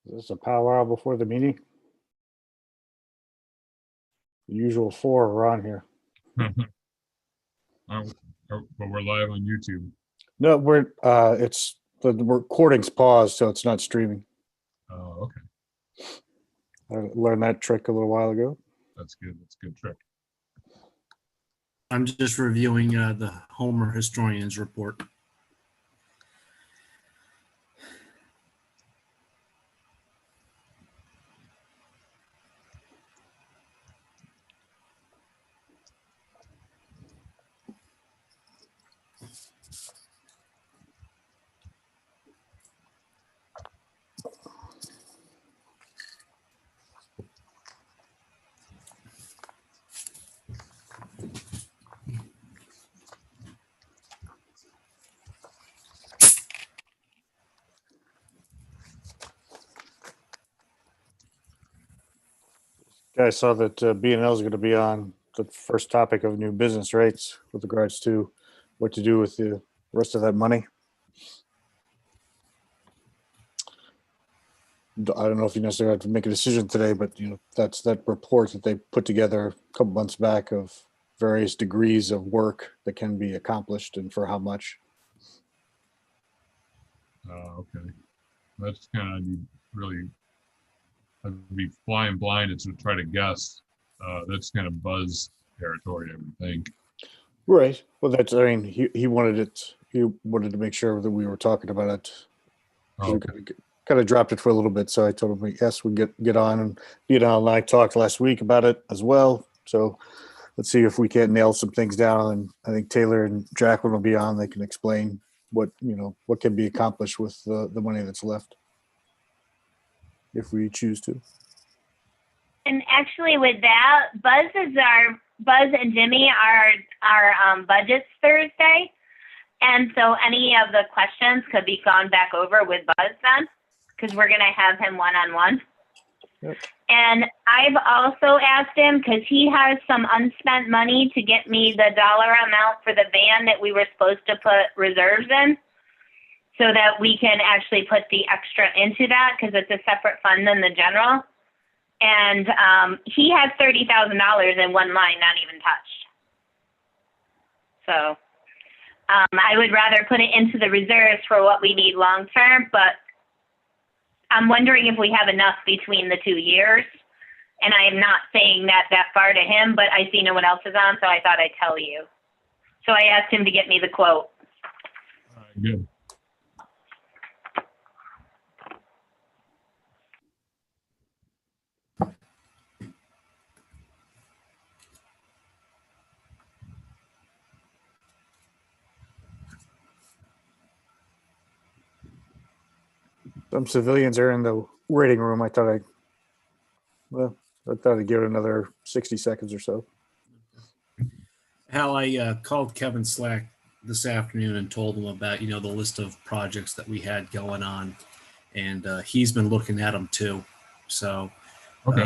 Is this a powwow before the meeting? The usual four are on here. But we're live on YouTube. No, it's the recording's paused, so it's not streaming. Oh, okay. I learned that trick a little while ago. That's good. That's a good trick. I'm just reviewing the Homer Historian's report. I saw that B&L is going to be on the first topic of new business rates with regards to what to do with the rest of that money. I don't know if you necessarily have to make a decision today, but that's that report that they put together a couple months back of various degrees of work that can be accomplished and for how much. Okay. That's kind of really, I'd be flying blind to try to guess. That's kind of buzz territory, I would think. Right. Well, he wanted it. He wanted to make sure that we were talking about it. Oh, We kind of dropped it for a little bit, so I told him, yes, we get on, and B&L and I talked last week about it as well. So let's see if we can't nail some things down. And I think Taylor and Jacqueline will be on. They can explain what can be accomplished with the money that's left, if we choose to. And actually, with that, Buzz and Jimmy are budgets Thursday, and so any of the questions could be gone back over with Buzz then, because we're gonna have him one-on-one. Yep. And I've also asked him, because he has some unspent money, to get me the dollar amount for the van that we were supposed to put reserves in, so that we can actually put the extra into that, because it's a separate fund than the general. And he has $30,000 in one line, not even touched. So I would rather put it into the reserves for what we need long term, but I'm wondering if we have enough between the 2 years. And I am not saying that far to him, but I see no one else is on, so I thought I'd tell you. So I asked him to get me the quote. all right, good. Some civilians are in the waiting room. I thought I'd give it another 60 seconds or so. Hal, I called Kevin Slack this afternoon and told him about, the list of projects that we had going on. And he's been looking at them too. So, Okay.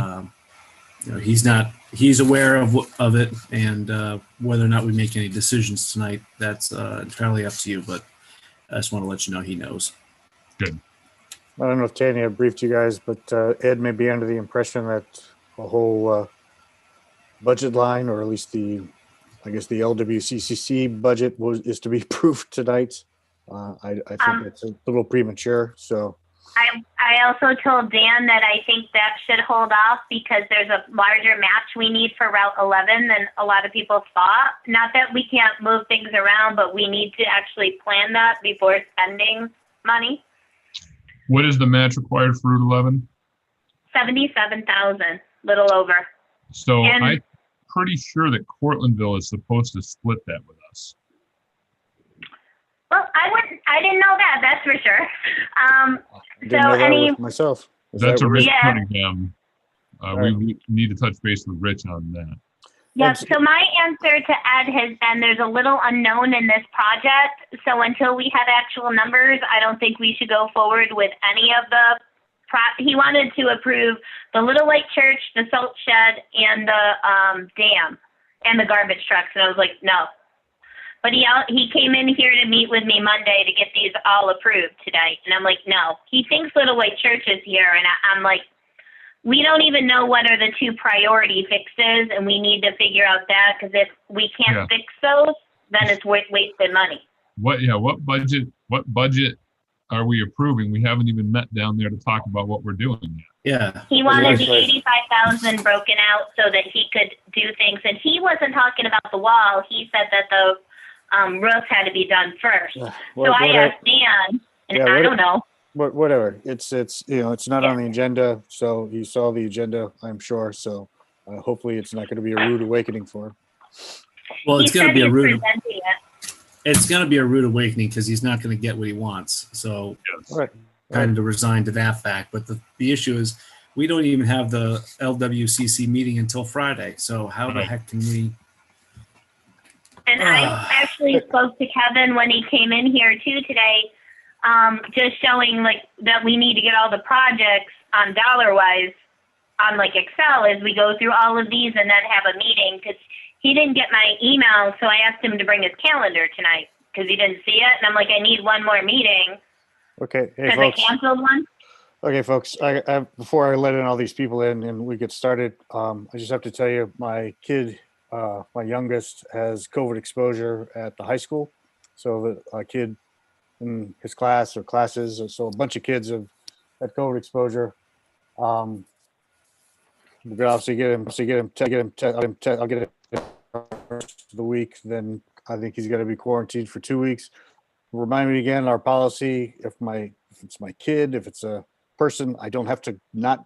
he's aware of it, and whether or not we make any decisions tonight, that's entirely up to you. But I just want to let you know he knows. Good. I don't know if Tanya briefed you guys, but Ed may be under the impression that a whole budget line, or at least the LWCCC budget is to be approved tonight. I think it's a little premature. So I also told Dan that I think that should hold off, because there's a larger match we need for Route 11 than a lot of people thought. Not that we can't move things around, but we need to actually plan that before spending money. What is the match required for Route 11? 77,000, little over. So And- I'm pretty sure that Cortlandville is supposed to split that with us. Well, I didn't know that. That's for sure. I didn't know that with myself. That's a Rich Yeah. Cunningham. We need to touch base with Rich on that. Yep. So my answer to Ed has been, there's a little unknown in this project. So until we have actual numbers, I don't think we should go forward with any of the he wanted to approve the Little Lake Church, the salt shed, and the dam, and the garbage trucks. And I was like, no. But he came in here to meet with me Monday to get these all approved today. And I'm like, no. He thinks Little White Church is here. And I'm like, we don't even know what are the two priority fixes, and we need to figure out that, because if we can't fix those, then it's wasted money. What budget are we approving? We haven't even met down there to talk about what we're doing yet. Yeah. He wanted the 85,000 broken out so that he could do things, and he wasn't talking about the wall. He said that the roof had to be done first. So I asked Dan, and I don't know. But whatever, it's it's not on the agenda, so you saw the agenda, I'm sure. So hopefully, it's not going to be a rude awakening for him. Well, it's going to be a rude. It's going to be a rude awakening because he's not going to get what he wants. So, kind of resigned to that fact. But the issue is, we don't even have the LWCC meeting until Friday. So how the heck can we? And I actually spoke to Kevin when he came in here too today. Just showing like that we need to get all the projects on dollar wise on like Excel as we go through all of these and then have a meeting, because he didn't get my email. So I asked him to bring his calendar tonight because he didn't see it. And I'm like, I need one more meeting. Okay. Hey, because folks. I canceled one. Okay, folks, I before I let in all these people in and we get started, I just have to tell you, my kid, my youngest, has COVID exposure at the high school. So the kid in his class or classes, so a bunch of kids have had COVID exposure. We're gonna obviously get him, I'll get it for the week. Then I think he's gonna be quarantined for 2 weeks. Remind me again, our policy, if it's my kid, if it's a person, I don't have to not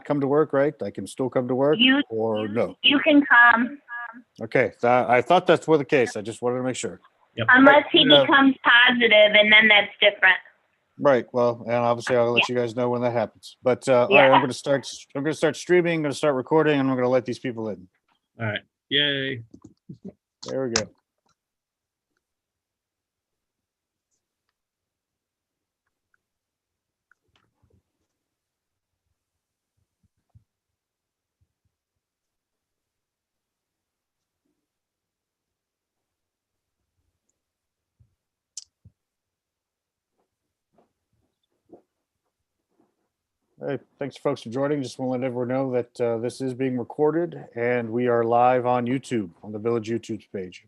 come to work, right? I can still come to work, or no? You can come. Okay, I thought that's the case. I just wanted to make sure. Yep. Unless he becomes positive, and then that's different. Right. Well, and obviously I'll let you guys know when that happens. But all right, I'm going to start streaming. I'm going to start recording, and I'm going to let these people in. All right. Yay. There we go. Hey, thanks folks for joining. Just want to let everyone know that this is being recorded and we are live on YouTube, on the Village YouTube page.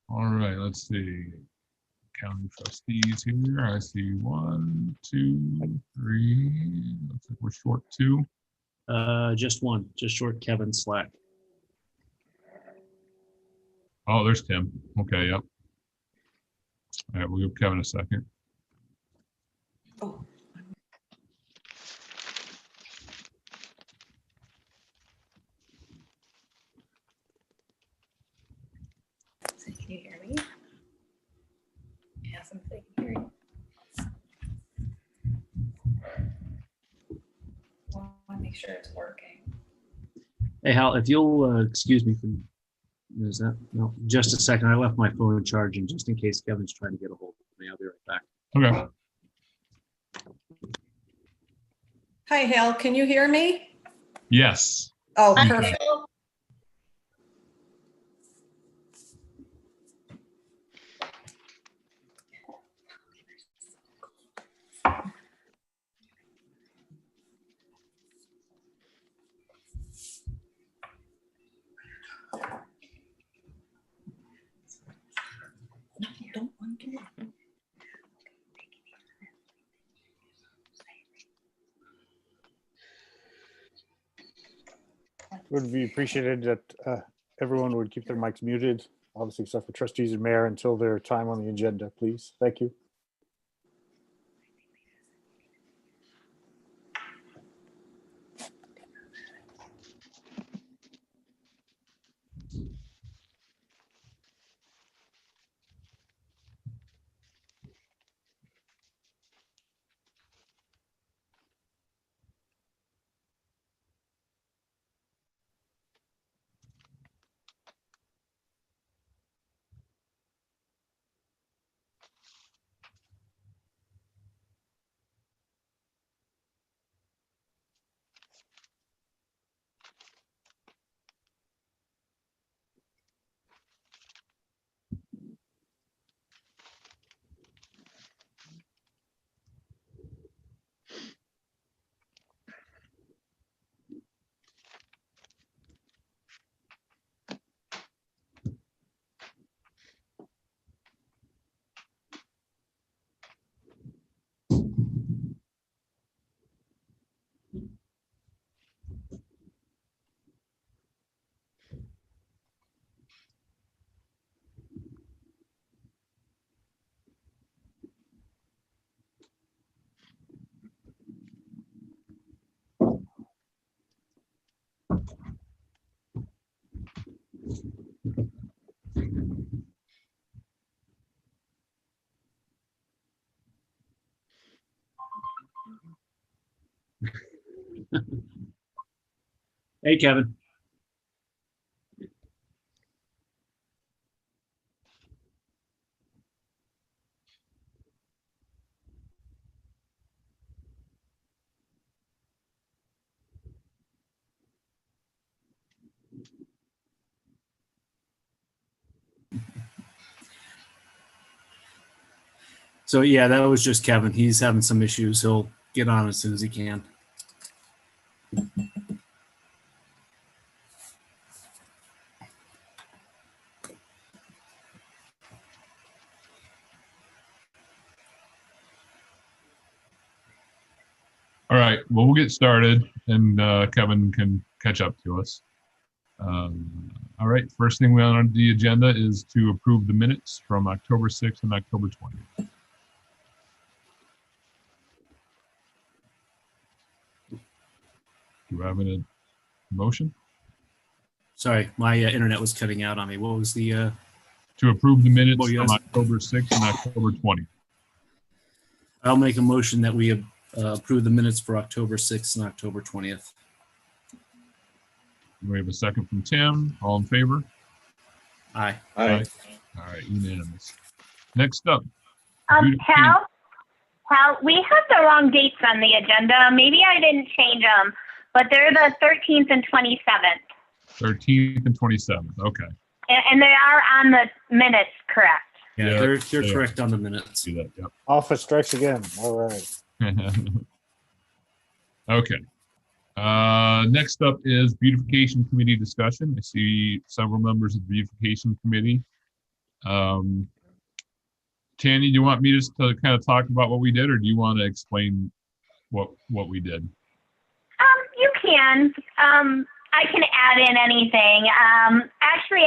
All right, let's see. County trustees here. I see 1, 2, 3. Looks like we're short 2. Just one, just short Kevin Slack. Oh, there's Tim. Okay, yep. All right, we'll give Kevin a second. Oh. So can you hear me? Yes, I'm thinking hear you. I want to make sure it's working. Hey, Hal, if you'll excuse me from, is that, no, just a second. I left my phone charging just in case Kevin's trying to get a hold of me. I'll be right back. Okay. Hi, Hal, can you hear me? Yes. Oh, Okay. perfect. No, don't undo it. It would be appreciated that everyone would keep their mics muted, obviously except for trustees and mayor until their time on the agenda, please. Thank you. Hey, Kevin. So yeah, that was just Kevin. He's having some issues. He'll get on as soon as he can. All right, well, we'll get started and Kevin can catch up to us. All right, first thing we on the agenda is to approve the minutes from October 6th and October 20th. Do you have a motion? Sorry, my internet was cutting out on me. What was the? To approve the minutes Well, yes. from October 6th and October 20th. I'll make a motion that we approve the minutes for October 6th and October 20th. We have a second from Tim. All in favor? Aye. Aye. All right, unanimous. Next up. Hal, we have the wrong dates on the agenda. Maybe I didn't change them, but they're the 13th and 27th. 13th and 27th. Okay. And they are on the minutes, correct? Yeah, Yeah, they're yeah. correct on the minutes. Do that. Yep. Office strikes again. All right. Okay. Next up is beautification committee discussion. I see several members of the beautification committee. Tanny, do you want me just to kind of talk about what we did, or do you want to explain what we did? You can. I can add in anything. Actually,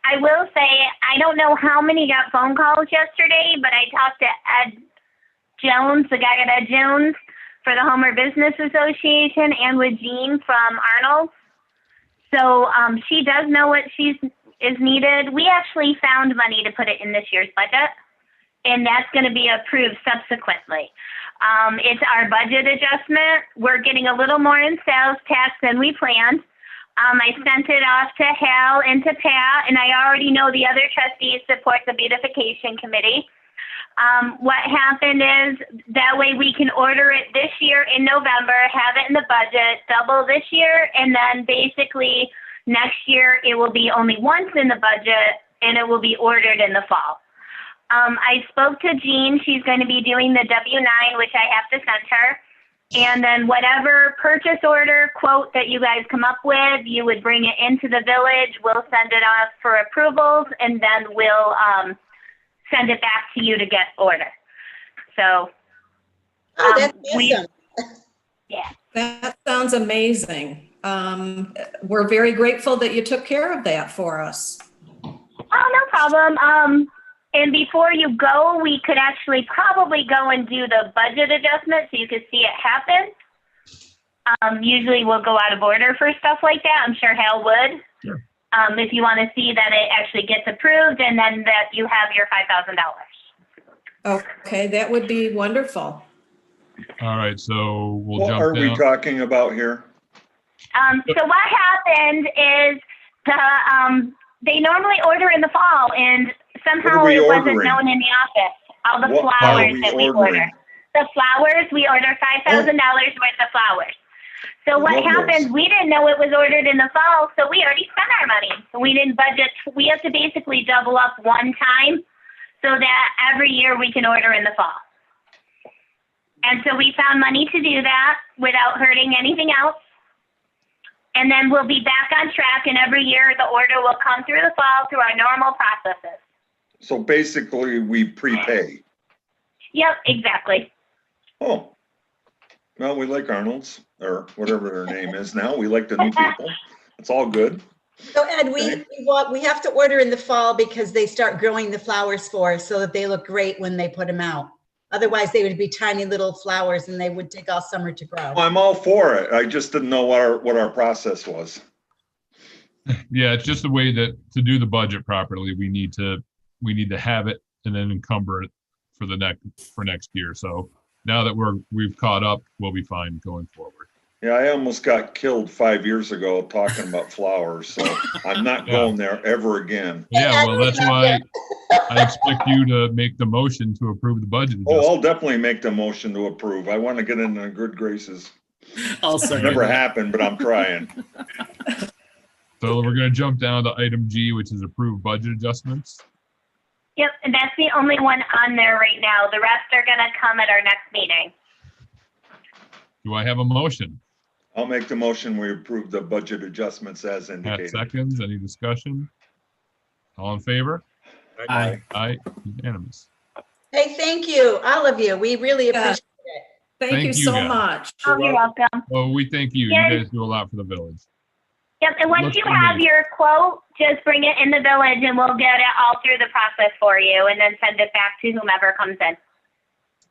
I will say I don't know how many got phone calls yesterday, but I talked to Ed Jones, the guy at Ed Jones for the Homer Business Association, and with Jean from Arnold. So she does know what is needed. We actually found money to put it in this year's budget, and that's going to be approved subsequently. It's our budget adjustment. We're getting a little more in sales tax than we planned. I sent it off to Hal and to Pat, and I already know the other trustees support the beautification committee. What happened is that way we can order it this year in November, have it in the budget, double this year, and then basically next year it will be only once in the budget, and it will be ordered in the fall. I spoke to Jean. She's going to be doing the W-9, which I have to send her. And then whatever purchase order quote that you guys come up with, you would bring it into the village. We'll send it off for approvals, and then we'll send it back to you to get order. So, Oh, that's awesome. Yeah. That sounds amazing. We're very grateful that you took care of that for us. Oh, no problem. And before you go, we could actually probably go and do the budget adjustment so you could see it happen. Usually we'll go out of order for stuff like that. I'm sure Hal would. Sure. If you want to see that it actually gets approved and then that you have your $5,000. Okay, that would be wonderful. All right, so we'll What jump are we down. talking about here? So what happened is they normally order in the fall, and somehow What are we it wasn't ordering? known in the office. All the What are flowers we that we ordering? order. The flowers, we order $5,000 worth of flowers. So what Love those. happened, we didn't know it was ordered in the fall, so we already spent our money. So we didn't budget. We have to basically double up one time so that every year we can order in the fall. And so we found money to do that without hurting anything else. And then we'll be back on track, and every year the order will come through the fall through our normal processes. So basically, we prepay. Yep, exactly. Oh, well, we like Arnold's, or whatever their name is now. We like the new people. It's all good. So Ed, Okay. we have to order in the fall because they start growing the flowers for us so that they look great when they put them out. Otherwise, they would be tiny little flowers and they would take all summer to grow. I'm all for it. I just didn't know what our process was. Yeah, it's just a way that to do the budget properly, we need to have it and then encumber it for next year. So now that we've caught up, we'll be fine going forward. Yeah, I almost got killed 5 years ago talking about flowers, so I'm not going there ever again. Yeah, well, that's why I expect you to make the motion to approve the budget Oh, adjustment. I'll definitely make the motion to approve. I want to get in good graces. I'll second Never that. happened, but I'm trying. So we're gonna jump down to item G, which is approved budget adjustments. Yep, and that's the only one on there right now. The rest are gonna come at our next meeting. Do I have a motion? I'll make the motion. We approve the budget adjustments as Pat indicated. seconds. Any discussion? All in favor? Aye. Aye, unanimous. Hey, thank you, all of you. We really Yeah. appreciate it. Thank Thank you you, so guys. much. Oh, you're welcome. Well, we thank you. Yes. You guys do a lot for the village. Yep, and once Looks you have amazing. your quote, just bring it in the village and we'll get it all through the process for you and then send it back to whomever comes in.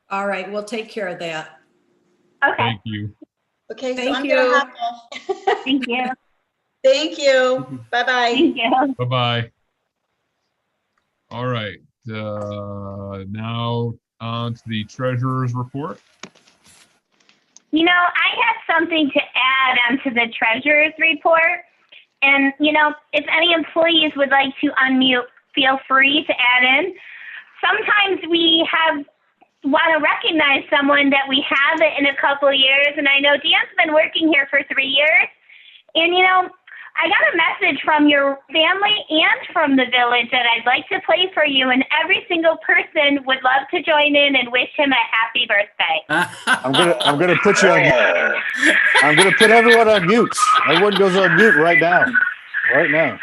All right, we'll take care of that. Okay, Thank you. Okay, so Thank I'm gonna you. hop off. thank you. Thank you. Bye-bye. Thank you. Bye-bye. All right, now on to the treasurer's report. You know, I have something to add onto the treasurer's report. And, you know, if any employees would like to unmute, feel free to add in. Sometimes we want to recognize someone that we haven't in a couple of years. And I know Dan's been working here for 3 years. And, you know, I got a message from your family and from the village that I'd like to play for you. And every single person would love to join in and wish him a happy birthday. I'm gonna put you on. Oh, I'm gonna put everyone on mute. Everyone goes on mute right now. Right now.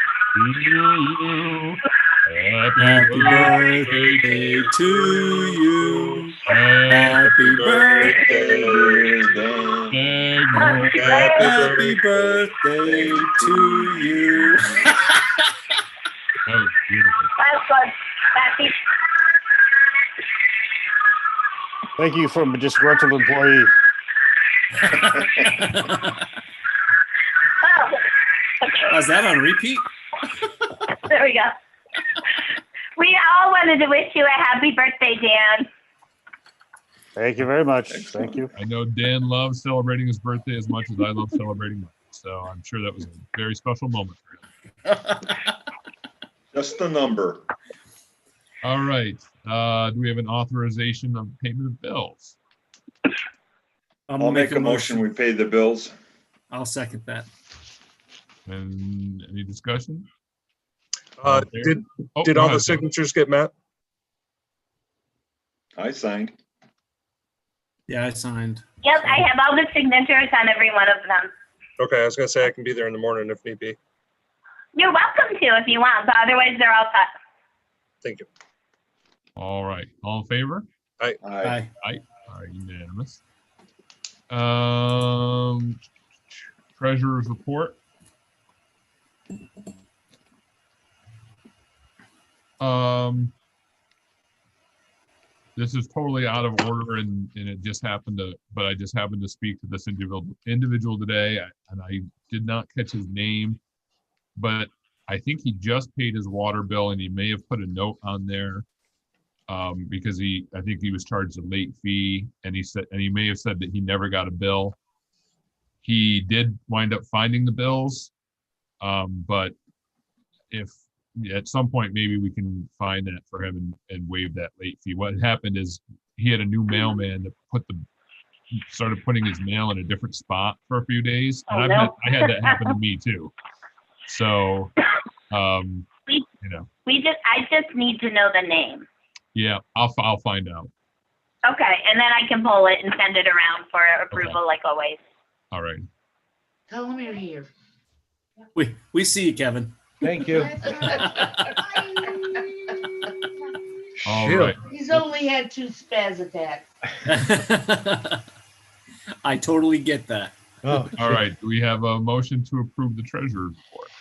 Happy birthday to you. Happy birthday. birthday. Happy birthday to you. That was beautiful. That's good. Happy. Thank you from a disgruntled employee. Oh, okay. Was that on repeat? There we go. We all wanted to wish you a happy birthday, Dan. Thank you very much. Excellent. Thank you. I know Dan loves celebrating his birthday as much as I love celebrating mine. So I'm sure that was a very special moment for him. just a number. All right. Do we have an authorization of payment of bills? I'll make a motion. We pay the bills. I'll second that. And any discussion? Did Oh, did go all ahead, the signatures get met? I signed. Yeah, I signed. Yep, I have all the signatures on every one of them. Okay, I was gonna say I can be there in the morning if need be. You're welcome to if you want, but otherwise they're all set. Thank you. All right. All in favor? Aye. Aye. All right, unanimous. Treasurer's report. This is totally out of order and it just happened to, but I just happened to speak to this individual today and I did not catch his name, but I think he just paid his water bill and he may have put a note on there because I think he was charged a late fee and he may have said that he never got a bill. He did wind up finding the bills, but if at some point maybe we can find that for him and waive that late fee. What happened is he had a new mailman that started putting his mail in a different spot for a few days, and Oh, no. I had that happen to me too. So, I just need to know the name. Yeah, I'll find out. Okay, and then I can pull it and send it around for approval like always. All right. Tell him you're here. We see you, Kevin. Thank you. All Sure. right. He's only had 2 spaz attacks. I totally get that. Oh, All right. Do we have a motion to approve the treasurer's report?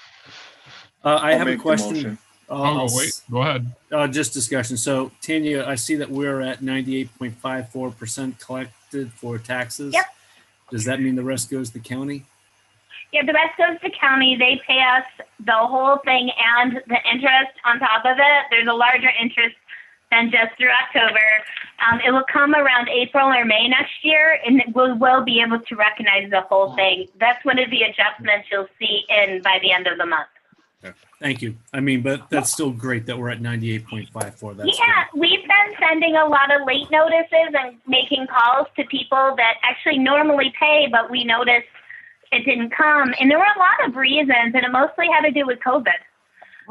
I I'll have a make the question. motion. Oh, wait. Go ahead. Just discussion. So Tanya, I see that we're at 98.54% collected for taxes. Yep. Does that mean the rest goes to the county? Yeah, the rest goes to county. They pay us the whole thing and the interest on top of it. There's a larger interest then just through October. It will come around April or May next year, and we'll be able to recognize the whole thing. That's one of the adjustments you'll see in by the end of the month. Thank you. I mean, but that's still great that we're at 98.54. That's Yeah, we've been sending a lot of late notices and making calls to people that actually normally pay, but we noticed it didn't come. And there were a lot of reasons, and it mostly had to do with COVID.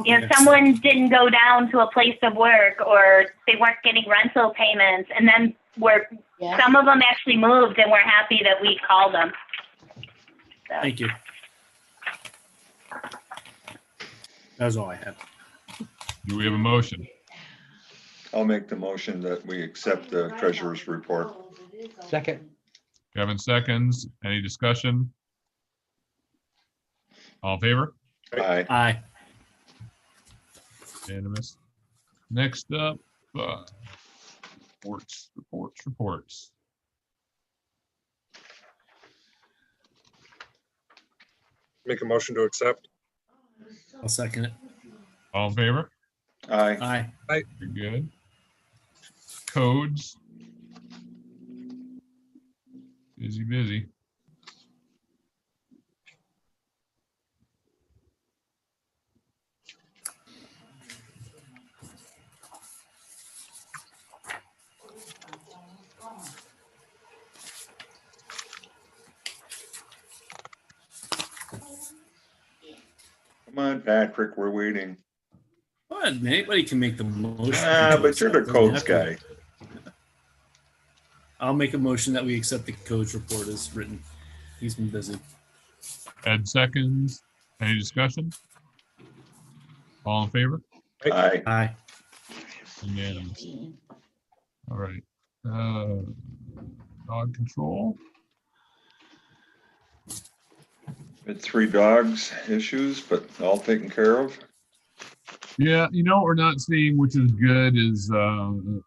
You know, someone didn't go down to a place of work, or they weren't getting rental payments, and then some of them actually moved, and we're happy that we called them. So. Thank you. That's all I had. Do we have a motion? I'll make the motion that we accept the treasurer's report. Second. Kevin seconds. Any discussion? All in favor? Aye. Aye. Unanimous. Next up, reports. Make a motion to accept. I'll second it. All in favor? Aye. Aye. Very good. Codes. Busy. Come on, Patrick, we're waiting. Well, anybody can make the motion. But you're the codes guy. I'll make a motion that we accept the codes report as written. He's been busy. Ed seconds. Any discussion? All in favor? Aye. Aye. Unanimous. All right. Dog control. Had 3 dogs issues, but all taken care of. Yeah, you know what we're not seeing, which is good, is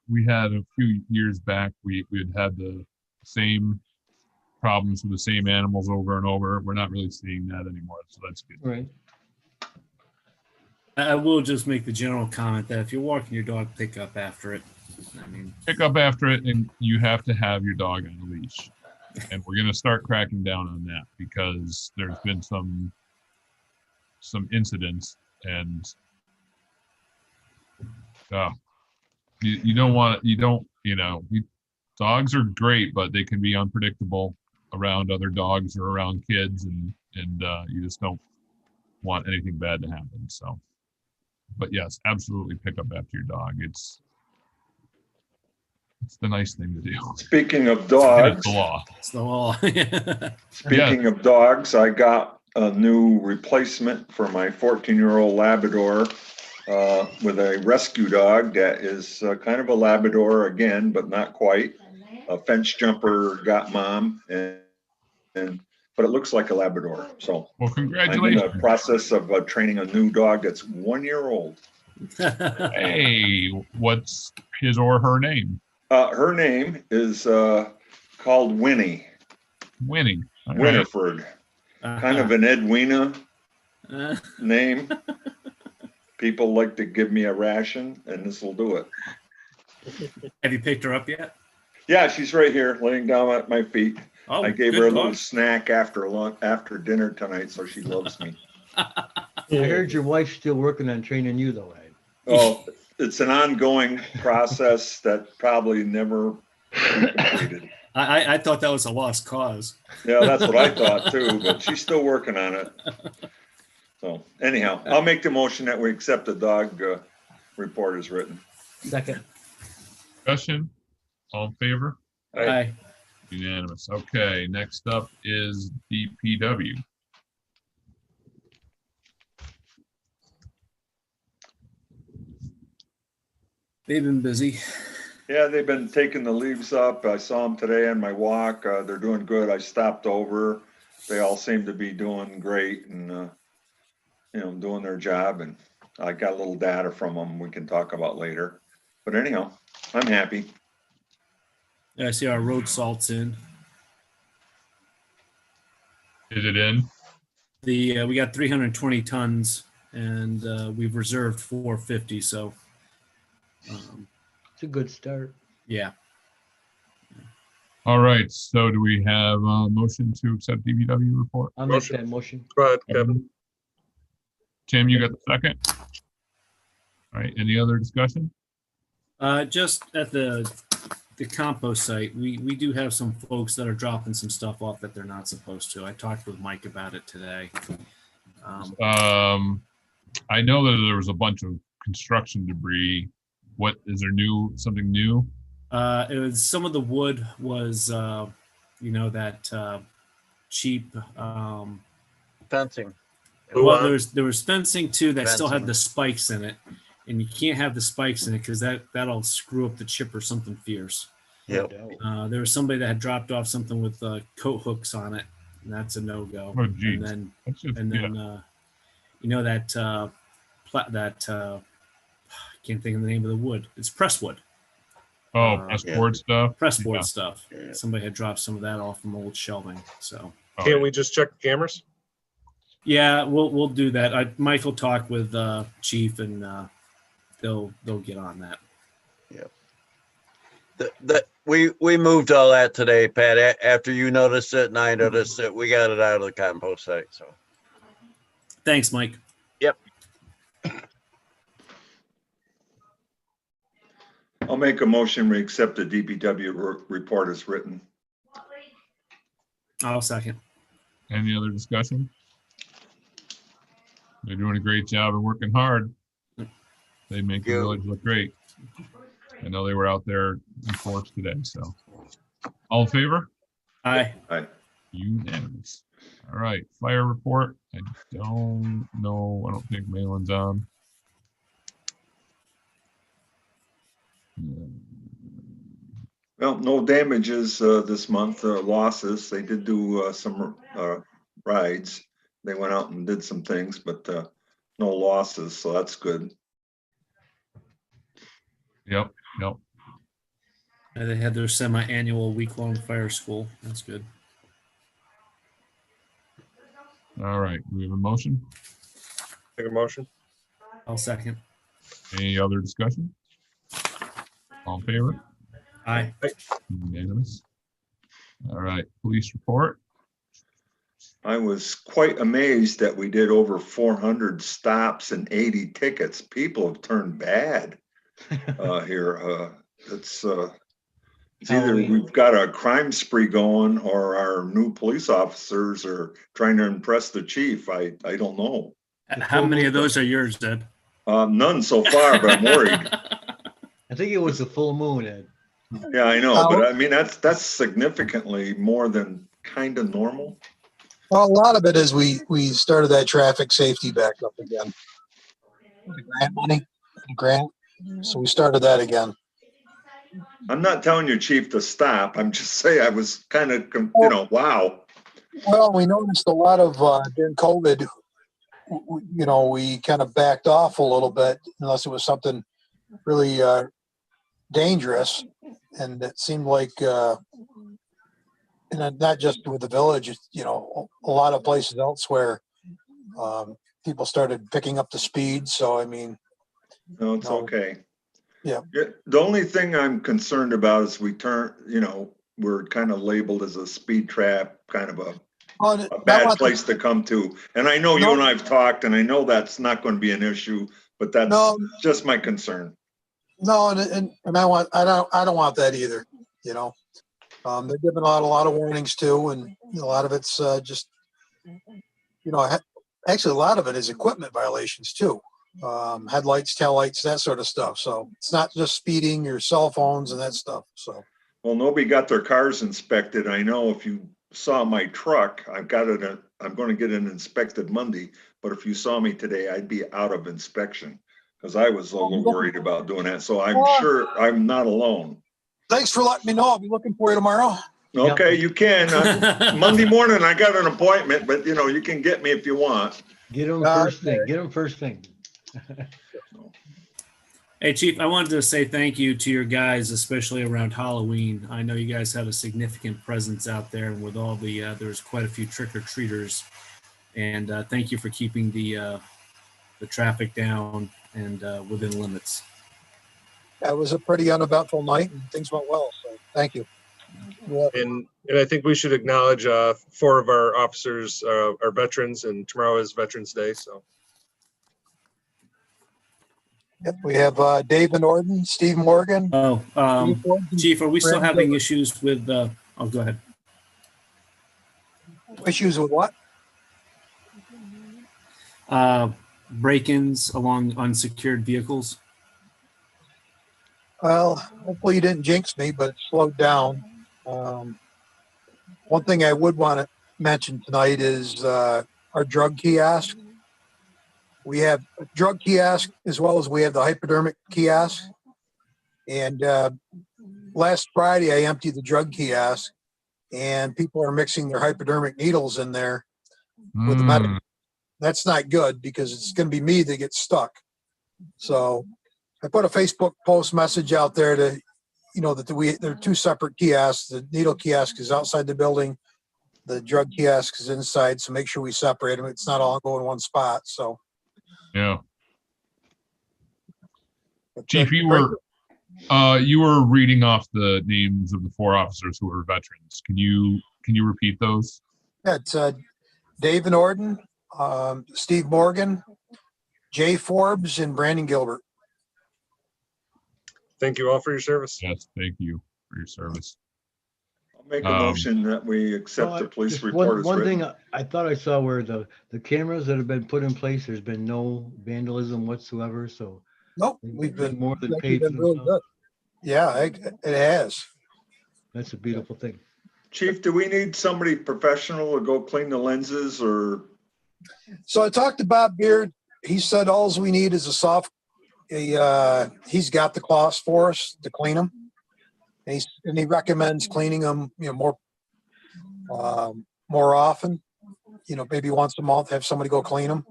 we had a few years back, we had the same problems with the same animals over and over. We're not really seeing that anymore, so that's good. Right. I will just make the general comment that if you're walking your dog, pick up after it. I mean, Pick up after it, and you have to have your dog on a leash. And we're going to start cracking down on that because there's been some incidents, and dogs are great, but they can be unpredictable around other dogs or around kids, and you just don't want anything bad to happen. So, but yes, absolutely pick up after your dog. It's the nice thing to do. Speaking of And dogs, it's the law. it's the law. speaking of dogs, I got a new replacement for my 14-year-old Labrador with a rescue dog that is kind of a Labrador again, but not quite. A fence jumper got mom, but it looks like a Labrador. So Well, I'm in congratulations. the process of training a new dog that's 1 year old. Hey, what's his or her name? Her name is called Winnie Winnie. All right. Winifred. Kind of an Edwina name. People like to give me a ration, and this will do it. Have you picked her up yet? Yeah, she's right here, laying down at my feet. Oh, I gave good her a dog. little snack after dinner tonight, so she loves me. I heard your wife's still working on training you though, Ed. Oh, it's an ongoing process that probably never be completed. I thought that was a lost cause. Yeah, that's what I thought too, but she's still working on it. So anyhow, I'll make the motion that we accept the dog report as written. Second. Discussion? All in favor? Aye. Unanimous. Okay, next up is DPW. They've been busy. Yeah, they've been taking the leaves up. I saw them today on my walk. They're doing good. I stopped over. They all seem to be doing great and, doing their job. And I got a little data from them we can talk about later. But anyhow, I'm happy. Yeah, I see our road salt's in. Is it in? We got 320 tons, and we've reserved 450. So It's a good start. Yeah. All right, so do we have a motion to accept DPW report? I'll make Motion. that motion. Go ahead, Kevin. Tim, you got the second? All right, any other discussion? Just at the compost site, we do have some folks that are dropping some stuff off that they're not supposed to. I talked with Mike about it today. I know that there was a bunch of construction debris. What is there something new? It was some of the wood was, that cheap. Fencing. Well, there was fencing too that still had Fencing. the spikes in it, and you can't have the spikes in it because that'll screw up the chip or something fierce. Yep. There was somebody that had dropped off something with coat hooks on it, and that's a no go. Oh, geez. And then I can't think of the name of the wood. It's presswood. Oh, press board stuff? Pressboard Yeah. stuff. Yeah. Somebody had dropped some of that off from old shelving. So Oh, Can't we just check the cameras? yeah, we'll do that. Mike will talk with Chief, and they'll get on that. We moved all that today, Pat. After you noticed it and I noticed it, we got it out of the compost site. So Thanks, Mike. yep. I'll make a motion, we accept the DPW report as written. I'll second. Any other discussion? They're doing a great job and working hard. They make the Yeah. village look great. I know they were out there in force today, so. All in favor? Aye. Aye. Unanimous. All right, fire report. I don't know, I don't think Malin's on. Well, no damages this month, losses. They did do some rides. They went out and did some things, but no losses, so that's good. Yep. And they had their semi-annual week-long fire school. That's good. All right, do we have a motion? Make a motion. I'll second. Any other discussion? All in favor? Aye. Unanimous. All right, police report. I was quite amazed that we did over 400 stops and 80 tickets. People have turned bad here. It's either we've got a crime spree going or our new police officers are trying to impress the chief. I don't know. How many of those are yours, Ed? None so far, but I'm worried. I think it was a full moon, Ed. Yeah, I know, but I mean that's significantly more than kind of normal. Well, a lot of it is we started that traffic safety back up again. The grant money, grant. So we started that again. I'm not telling you, Chief, to stop. I'm just saying I was kind of, wow. Well, we noticed a lot of during COVID, we kind of backed off a little bit unless it was something really dangerous. And it seemed like, and not just with the village, a lot of places elsewhere, people started picking up the speed. So, I mean. No, it's okay. Yeah. The only thing I'm concerned about is we're kind of labeled as a speed trap, kind of a bad place to come to. And I know you and I've talked, and I know that's not going to be an issue, but that's just my concern. No, and I don't want that either. They're giving out a lot of warnings too, and a lot of it's just, actually a lot of it is equipment violations too. Headlights, taillights, that sort of stuff. So it's not just speeding, your cell phones and that stuff. So. Well, nobody got their cars inspected. I know if you saw my truck, I'm going to get it inspected Monday, but if you saw me today, I'd be out of inspection because I was a little worried about doing that. So I'm sure I'm not alone. Thanks for letting me know. I'll be looking for you tomorrow. Okay, you can. Monday morning, I got an appointment, but you can get me if you want. Get them first thing. Get them first thing. Hey, Chief, I wanted to say thank you to your guys, especially around Halloween. I know you guys had a significant presence out there, and with all there's quite a few trick-or-treaters. And thank you for keeping the traffic down and within limits. It was a pretty uneventful night and things went well. So thank you. And I think we should acknowledge 4 of our officers are veterans, and tomorrow is Veterans Day. So Yep, we have Dave Norden, Steve Morgan. Oh, Chief, are we still Brandon having Gilbert. issues with, oh, go ahead. Issues with what? Break-ins along unsecured vehicles? Well, hopefully you didn't jinx me, but it slowed down. One thing I would want to mention tonight is our drug kiosk. We have a drug kiosk as well as we have the hypodermic kiosk. And last Friday, I emptied the drug kiosk, and people are mixing their hypodermic needles in there with the medic. That's not good because it's going to be me that gets stuck. So I put a Facebook post message out there to, that there are 2 separate kiosks. The needle kiosk is outside the building. The drug kiosk is inside. So make sure we separate them. It's not all go in one spot. So. Yeah. Chief, you were reading off the names of the 4 officers who were veterans. Can you repeat those? Yeah, it's Dave Norden, Steve Morgan, Jay Forbes, and Brandon Gilbert. thank you all for your service. Yes, thank you for your service. I'll make a motion that we accept the police Just report as one written. thing I thought I saw where the cameras that have been put in place, there's been no vandalism whatsoever. So nope, we've been more than we've paid for been really themselves. good. Yeah, it has. That's a beautiful thing. Chief, do we need somebody professional to go clean the lenses or? So I talked to Bob Beard. He said all we need is he's got the cloths for us to clean them. And he recommends cleaning them, more often, maybe once a month, have somebody go clean them.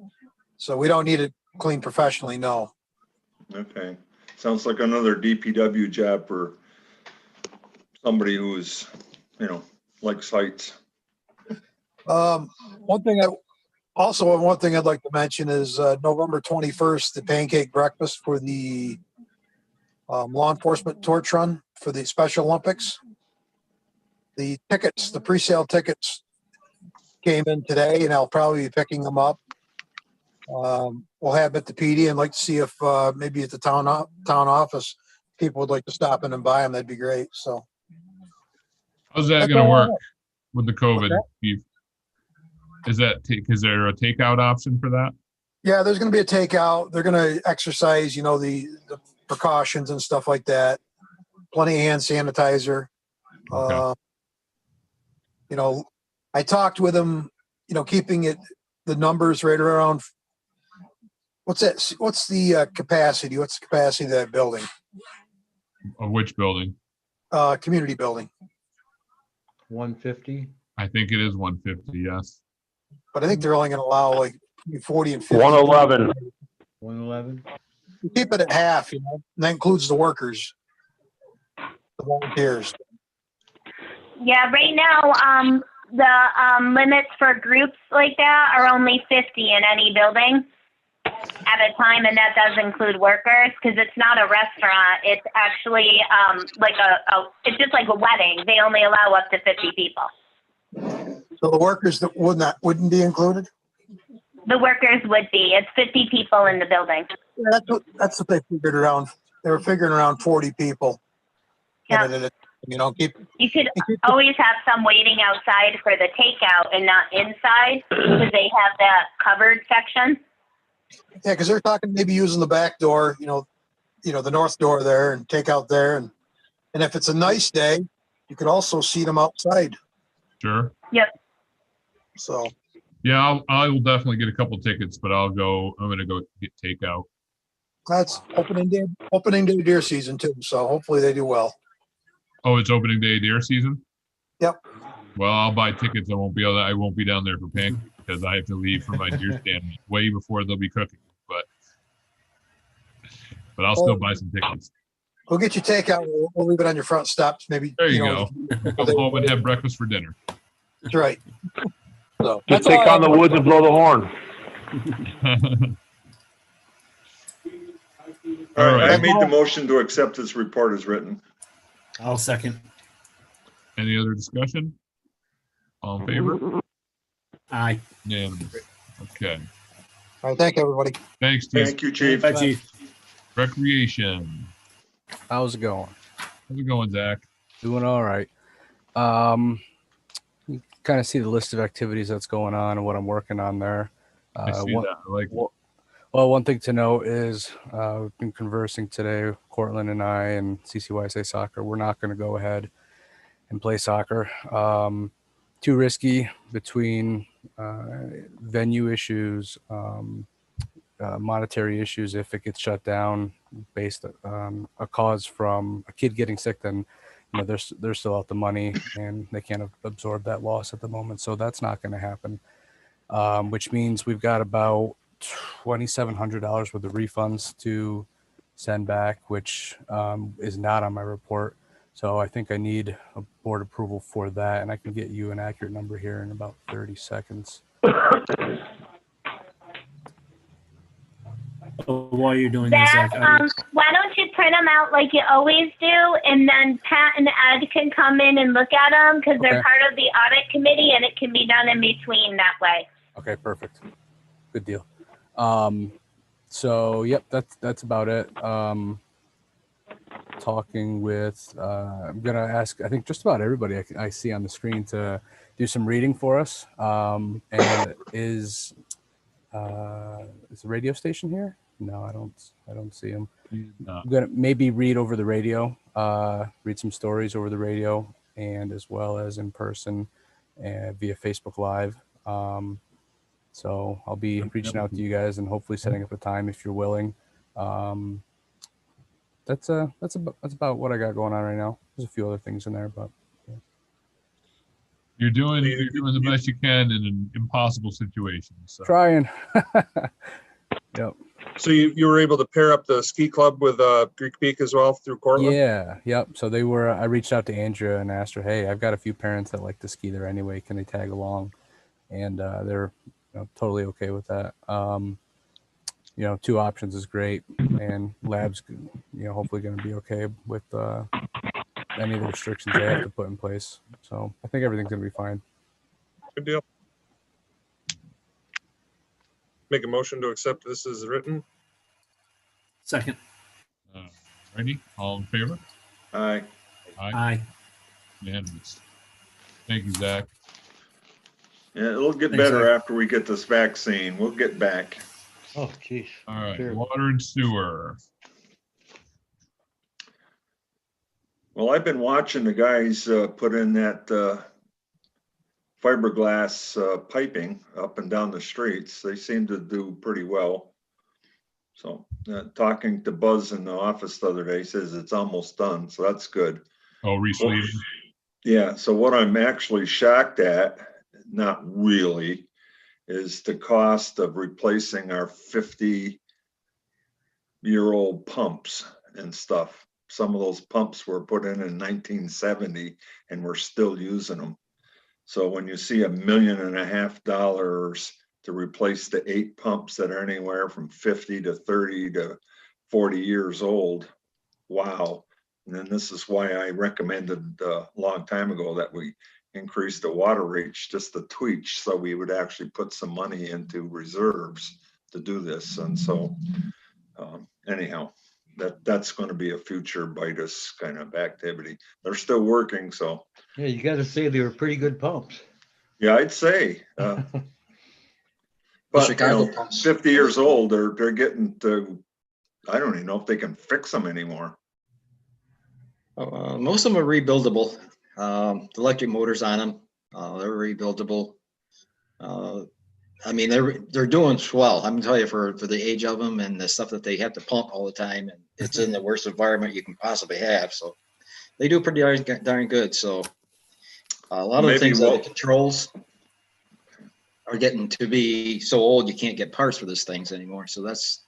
So we don't need it cleaned professionally. No. Okay. Sounds like another DPW job for somebody who's, likes heights. One thing I'd like to mention is November 21st, the pancake breakfast for the law enforcement torch run for the Special Olympics. The tickets, the pre-sale tickets came in today, and I'll probably be picking them up. We'll have at the PD, and like to see if maybe at the town office, people would like to stop in and buy them. That'd be great. So, how's that going to work with the COVID? Is there a takeout option for that? Yeah, there's going to be a takeout. They're going to exercise, the precautions and stuff like that. Plenty of hand sanitizer. Okay. I talked with them, keeping the numbers right around. What's that? What's the capacity? What's the capacity of that building? Of which building? Community building. 150. I think it is 150. Yes. But I think they're only going to allow like 40 and 50. 111. 111. You keep it at half, and that includes the workers, the volunteers. Yeah, right now, the limits for groups like that are only 50 in any building at a time, and that does include workers because it's not a restaurant. It's actually it's just like a wedding. They only allow up to 50 people. So the workers that wouldn't be included? The workers would be. It's 50 people in the building. Yeah, that's what they figured around. They were figuring around 40 people. Yeah. Keep. You could always have some waiting outside for the takeout and not inside because they have that covered section. Yeah, because they're talking maybe using the back door, the north door there, and take out there, and if it's a nice day, you could also seat them outside. Sure. Yep. So. Yeah, I will definitely get a couple tickets, but I'm going to go get takeout. That's opening day deer season too, so hopefully they do well. Oh, it's opening day deer season? Yep. Well, I'll buy tickets. I won't be down there for pancakes because I have to leave for my deer stand way before they'll be cooking. But I'll still buy some tickets. We'll get you takeout. We'll leave it on your front steps. Maybe. There you go. Come home and have breakfast for dinner. That's right. So Just take on the woods and blow the horn. All right, I right. made the motion to accept this report as written. I'll second. Any other discussion? All in favor? Aye. Unanimous. Okay. All right, thank you, everybody. Thanks, Steve. Thank you, Chief. Bye, Chief. Recreation. How's it going? How's it going, Zach? Doing all right. You kind of see the list of activities that's going on and what I'm working on there. I see that. I like it. Well, one thing to note is we've been conversing today, Cortland and I and CCYSA Soccer. We're not going to go ahead and play soccer. Too risky between venue issues, monetary issues. If it gets shut down based on a cause from a kid getting sick, then they're still out the money and they can't absorb that loss at the moment. So that's not going to happen, which means we've got about $2,700 worth of refunds to send back, which is not on my report. So I think I need a board approval for that, and I can get you an accurate number here in about 30 seconds. While you're doing this, Zach, why don't you print them out like you always do, and then Pat and Ed can come in and look at them because they're part of the audit committee, and it can be done in between that way. Okay, perfect. Good deal. So yep, that's about it. Talking with, I'm gonna ask, I think just about everybody I see on the screen to do some reading for us. And is the radio station here? No, I don't see him. No. I'm gonna maybe read over the radio, read some stories over the radio, and as well as in person and via Facebook Live. So I'll be reaching out to you guys and hopefully setting up a time if you're willing. That's about what I got going on right now. There's a few other things in there, but yeah. You're doing the best you can in an impossible situation. So. Trying. Yep. So you were able to pair up the ski club with Greek Peak as well through Cortland? Yeah. Yep. So I reached out to Andrea and asked her, hey, I've got a few parents that like to ski there anyway. Can they tag along? And they're totally okay with that. 2 options is great, and lab's hopefully going to be okay with any of the restrictions they have to put in place. So I think everything's going to be fine. Good deal. Make a motion to accept this as written. Second. Ready? All in favor? Aye. Aye. Unanimous. Thank you, Zach. Yeah, it'll get Thanks, better Zach. after we get this vaccine. We'll get back. Oh, geez. All right, Sure. water and sewer. Well, I've been watching the guys put in that fiberglass piping up and down the streets. They seem to do pretty well. So talking to Buzz in the office the other day, he says it's almost done. So that's good. Oh, re-sleeving. Yeah. So what I'm actually shocked at, not really, is the cost of replacing our 50-year-old pumps and stuff. Some of those pumps were put in 1970 and we're still using them. So when you see $1.5 million to replace the 8 pumps that are anywhere from 50 to 30 to 40 years old, wow. And then this is why I recommended a long time ago that we increase the water rates just a tweak, so we would actually put some money into reserves to do this. And so anyhow, that's going to be a future BITUS kind of activity. They're still working, so. Yeah, you got to say they were pretty good pumps. Yeah, I'd say. But Chicago pumps. 50 years old, they're getting to, I don't even know if they can fix them anymore. Most of them are rebuildable. The electric motors on them, they're rebuildable. I mean, they're doing swell. I'm gonna tell you, for the age of them and the stuff that they have to pump all the time, and it's in the worst environment you can possibly have. So they do pretty darn good. So a lot of the things that the controls are getting to be so old you can't get parts for these things anymore. So that's,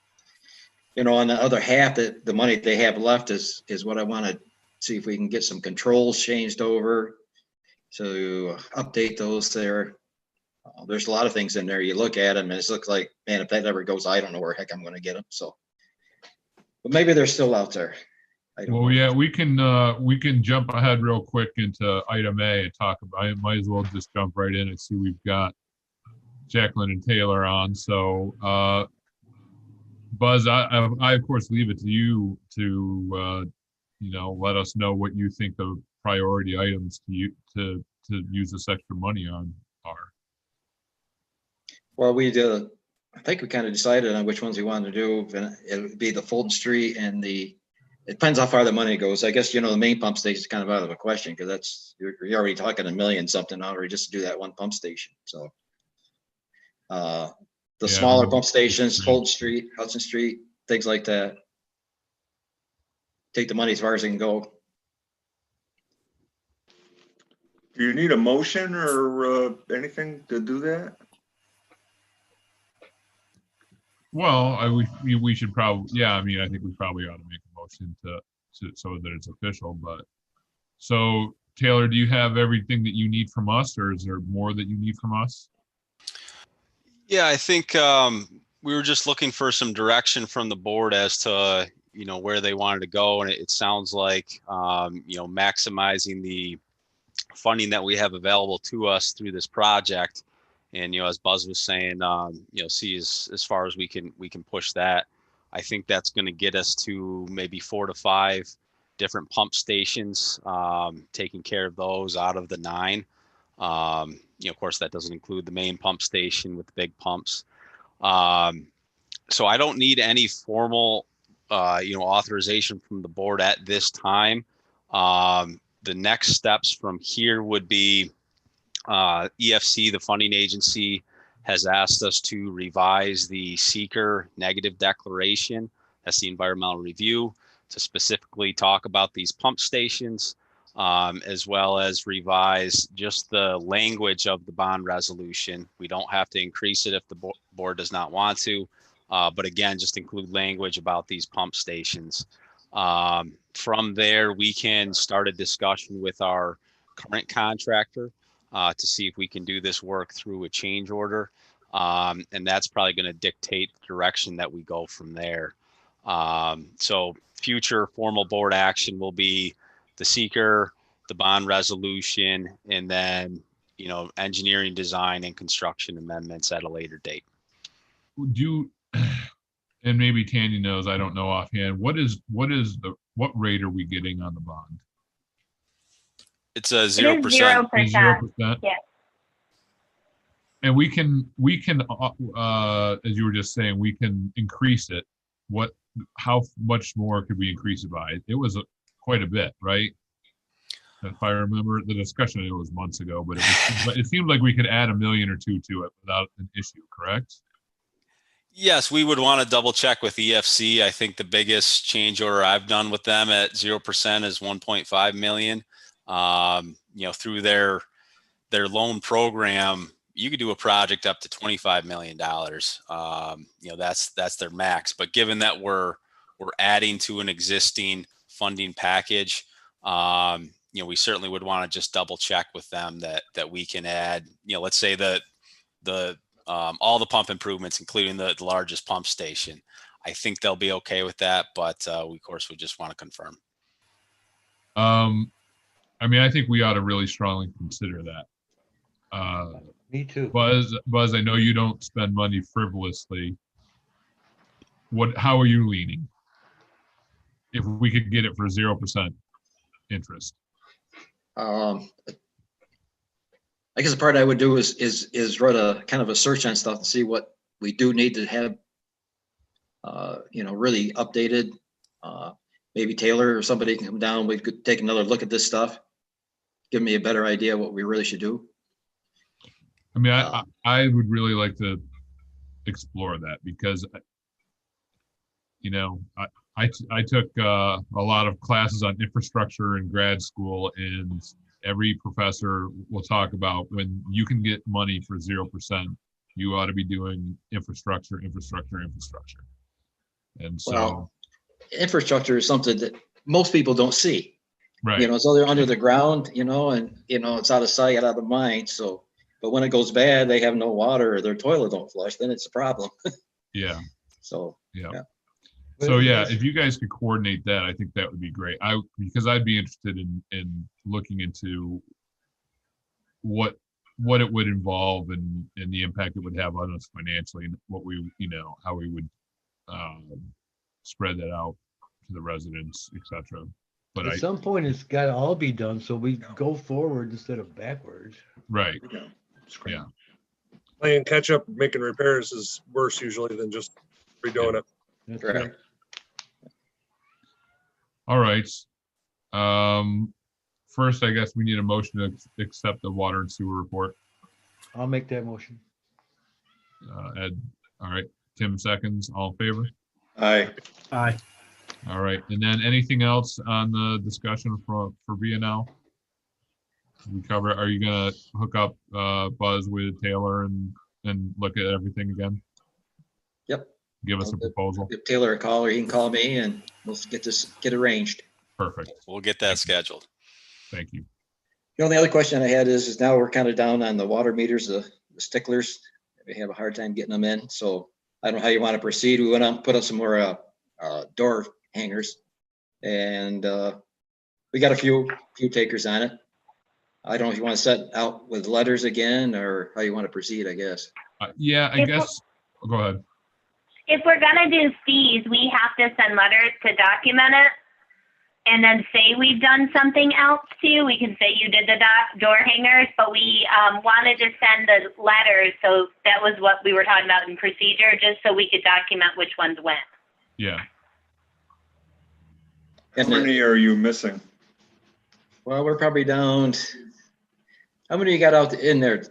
on the other half, that the money they have left is what I want to see if we can get some controls changed over to update those there. There's a lot of things in there. You look at them and it looks like, man, if that ever goes, I don't know where heck I'm going to get them. So But maybe they're still out there. I don't Well, know. yeah, we can jump ahead real quick into item A and talk about. I might as well just jump right in and see we've got Jacqueline and Taylor on. So, Buzz, I of course leave it to you to let us know what you think the priority items to use this extra money on are. Well, I think we kind of decided on which ones we wanted to do. And it would be the Fulton Street and it depends how far the money goes. I guess, the main pump station is kind of out of the question because you're already talking $1 million something already just to do that one pump station. So the smaller pump stations, Fulton Street, Hudson Street, things like that. Take the money as far as it can go. Do you need a motion or anything to do that? Well, we should probably, yeah. I mean, I think we probably ought to make a motion to so that it's official. But so, Taylor, do you have everything that you need from us, or is there more that you need from us? Yeah, I think we were just looking for some direction from the board as to where they wanted to go, and it sounds like maximizing the funding that we have available to us through this project. And, as Buzz was saying, see as far as we can push that. I think that's going to get us to maybe 4 to 5 different pump stations, taking care of those out of the 9. Of course, that doesn't include the main pump station with the big pumps. So I don't need any formal, authorization from the board at this time. The next steps from here would be EFC, the funding agency, has asked us to revise the seeker negative declaration. That's the environmental review, to specifically talk about these pump stations, as well as revise just the language of the bond resolution. We don't have to increase it if the board does not want to, but again, just include language about these pump stations. From there, we can start a discussion with our current contractor to see if we can do this work through a change order. And that's probably going to dictate the direction that we go from there. So future formal board action will be the seeker, the bond resolution, and then, engineering design and construction amendments at a later date. And maybe Tanya knows, I don't know offhand, what rate are we getting on the bond? It's a 0%. 0%. Yeah. And we can, as you were just saying, we can increase it. How much more could we increase it by? It was quite a bit, right? If I remember the discussion, it was months ago, but it seemed like we could add $1 million or $2 million to it without an issue, correct? Yes, we would want to double check with EFC. I think the biggest change order I've done with them at 0% is $1.5 million. Through their loan program, you could do a project up to $25 million. That's their max. But given that we're adding to an existing funding package, we certainly would want to just double check with them that we can add, let's say the all the pump improvements, including the largest pump station. I think they'll be okay with that, but we, of course, would just want to confirm. I think we ought to really strongly consider that. Me too. Buzz, I know you don't spend money frivolously. How are you leaning? If we could get it for 0% interest. I guess the part I would do is run a kind of a search on stuff to see what we do need to have, really updated. Maybe Taylor or somebody can come down. We could take another look at this stuff, give me a better idea what we really should do. I would really like to explore that because, I took a lot of classes on infrastructure in grad school, and every professor will talk about when you can get money for 0%, you ought to be doing infrastructure. And so infrastructure is something that most people don't see. Right. So they're under the ground, and it's out of sight, out of mind. So, but when it goes bad, they have no water or their toilet don't flush, then it's a problem. Yeah. So, yeah. So yeah, if you guys could coordinate that, I think that would be great. Because I'd be interested in looking into what it would involve and the impact it would have on us financially and what we, how we would spread that out to the residents, etc. But At some point, it's got to all be done so we go forward instead of backwards. Right. Yeah. Playing catch up, making repairs is worse usually than just redoing it. That's Correct. All right. First, I guess we need a motion to accept the water and sewer report. I'll make that motion. Ed, all right. Tim seconds. All in favor? Aye. Aye. All right. And then anything else on the discussion for BNL? We cover. Are you gonna hook up Buzz with Taylor and look at everything again? Yep. Give us a proposal. Give Taylor a call, or he can call me, and we'll get arranged. Perfect. We'll get that scheduled. Thank you. The only other question I had is now we're kind of down on the water meters, the sticklers. We have a hard time getting them in, so I don't know how you want to proceed. We went out and put up some more door hangers, and we got a few takers on it. I don't know if you want to set out with letters again or how you want to proceed, I guess. Yeah, I guess. Go ahead. If we're gonna do fees, we have to send letters to document it. And then say we've done something else too. We can say you did the door hangers, but we wanted to send the letters. So that was what we were talking about in procedure, just so we could document which ones went. Yeah. How many are you missing? Well, we're probably down. How many you got out in there,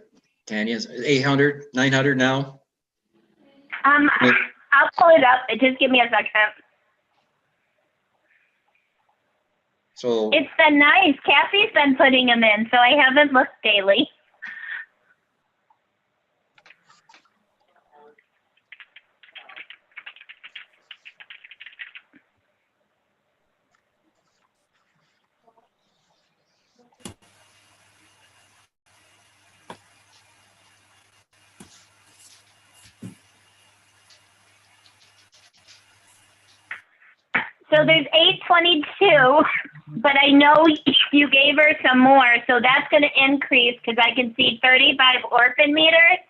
Tanya? 800, 900 now? I'll pull it up. Just give me a second. So it's been nice. Cassie's been putting them in, so I haven't looked daily. So there's 822, but I know you gave her some more, so that's going to increase because I can see 35 orphan meters.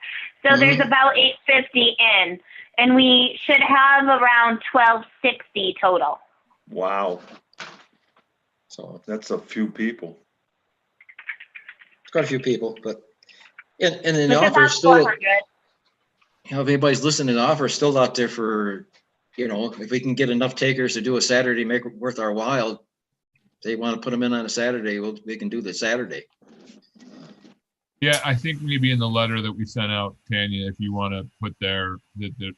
So there's about 850 in, and we should have around 1260 total. Wow. So that's a few people. It's quite a few people, but and in the Which is offer about still, 400. if anybody's listening, the offer is still out there for, if we can get enough takers to do a Saturday, make it worth our while. If they want to put them in on a Saturday, we can do the Saturday. Yeah, I think maybe in the letter that we sent out, Tanya, if you want to put there that a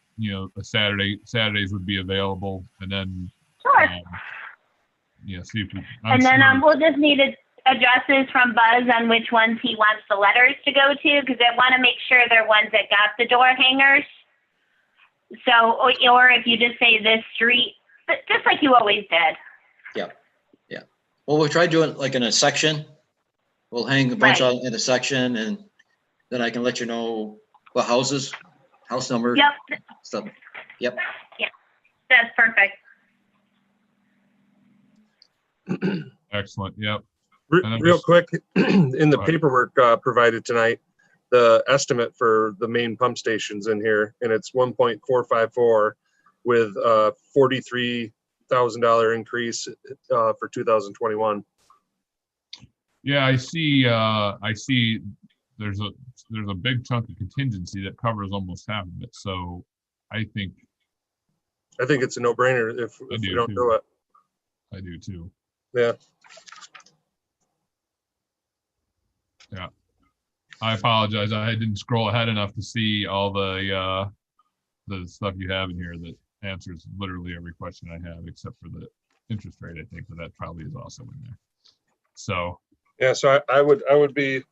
Saturdays would be available, and then sure. See if we. And then we'll just need addresses from Buzz on which ones he wants the letters to go to, because I want to make sure they're ones that got the door hangers. So, or if you just say this street, just like you always did. Yeah. Well, we'll try doing it like in a section. We'll hang a bunch out in a section, and then I can let you know what houses, house number. Yep. Stuff. Yep. Yeah, that's perfect. Excellent. Yep. Real quick, in the paperwork provided tonight, the estimate for the main pump stations in here, and it's 1.454 with $43,000 increase for 2021. Yeah, I see. There's a big chunk of contingency that covers almost half of it. So I think it's a no-brainer if we don't do it. I do too. Yeah. Yeah. I apologize. I didn't scroll ahead enough to see all the stuff you have in here that answers literally every question I have, except for the interest rate, I think, but that probably is also in there. So. Yeah. So I would be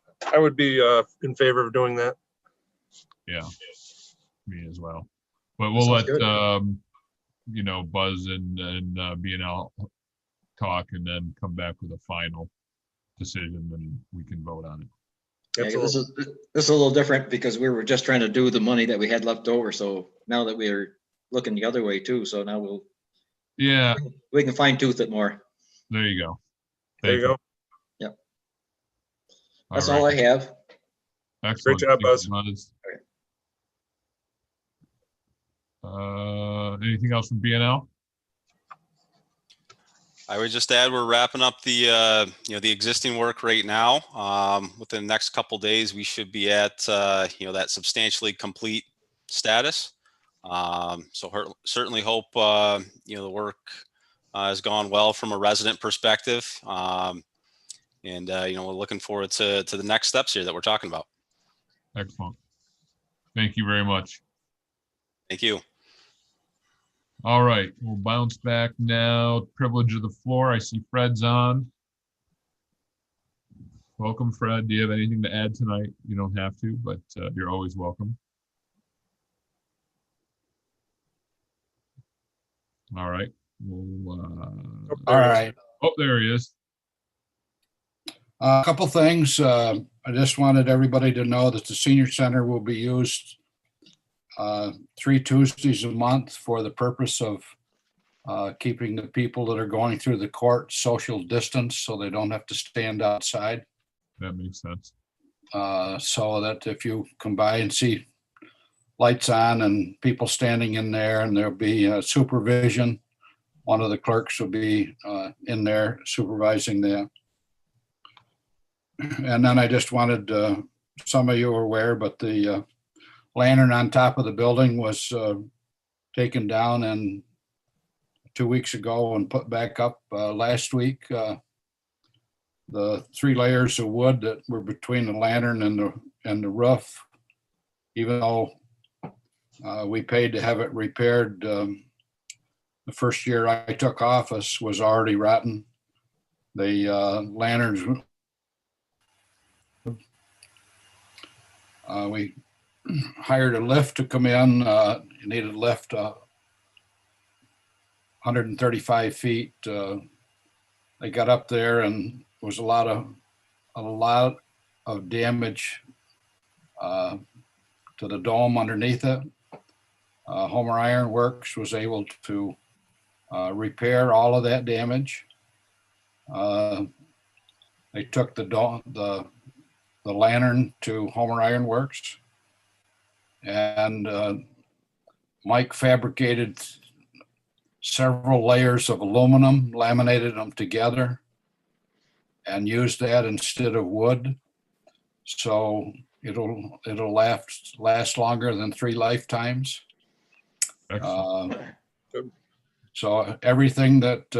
in favor of doing that. Yeah. Me as well. But we'll let Buzz and BNL talk and then come back with a final decision, and we can vote on it. Yeah, this is a little different because we were just trying to do the money that we had left over. So now that we're looking the other way too, so now we'll Yeah, We can fine tooth it more. there you go. There you go. Yep. That's right. all I have. Excellent. Great job, Thank you, Buzz. Anything else from BNL? I would just add we're wrapping up the the existing work right now. Within the next couple days, we should be at that substantially complete status. Certainly hope the work has gone well from a resident perspective, and we're looking forward to the next steps here that we're talking about. Excellent. Thank you very much. Thank you. All right, we'll bounce back now. Privilege of the floor. I see Fred's on. Welcome, Fred. Do you have anything to add tonight? You don't have to, but you're always welcome. All right. All right. Oh, there he is. A couple things. I just wanted everybody to know that the senior center will be used 3 Tuesdays a month for the purpose of keeping the people that are going through the court social distance so they don't have to stand outside. That makes sense. So that if you come by and see lights on and people standing in there, and there'll be supervision. One of the clerks will be in there supervising that. And then I just wanted, some of you are aware, but the lantern on top of the building was taken down and 2 weeks ago and put back up last week. The 3 layers of wood that were between the lantern and the roof, even though we paid to have it repaired, the first year I took office was already rotten. The lanterns, we hired a lift to come in. It needed a lift 135 feet. They got up there and was a lot of damage to the dome underneath it. Homer Iron Works was able to repair all of that damage. They took the lantern to Homer Iron Works, and Mike fabricated several layers of aluminum, laminated them together, and used that instead of wood. So it'll last longer than 3 lifetimes. So everything that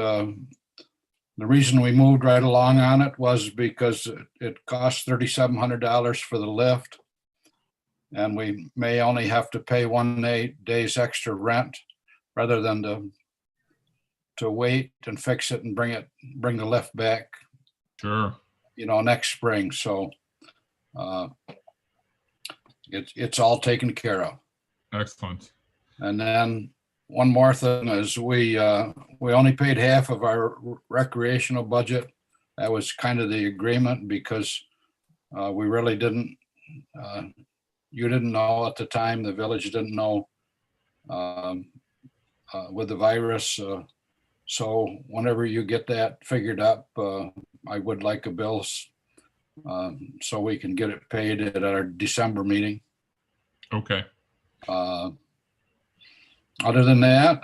the reason we moved right along on it was because it cost $3,700 for the lift, and we may only have to pay 1 day's extra rent rather than to wait and fix it and bring the lift back. Sure. Next spring. So it's all taken care of. Excellent. And then one more thing is we only paid half of our recreational budget. That was kind of the agreement because we really didn't, you didn't know at the time, the village didn't know with the virus. So whenever you get that figured up, I would like a bill so we can get it paid at our December meeting. Okay. Other than that,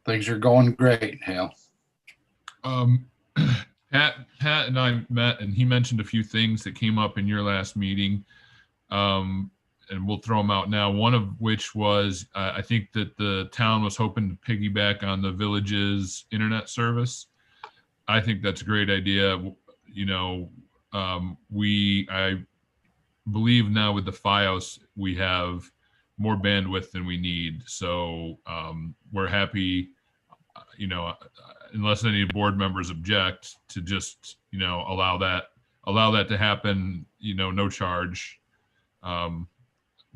things are going great, Hal. Pat and I met, and he mentioned a few things that came up in your last meeting, and we'll throw them out now. One of which was I think that the town was hoping to piggyback on the village's internet service. I think that's a great idea. I believe now with the FiOS we have more bandwidth than we need. So we're happy, unless any board members object, to just, allow that to happen, no charge,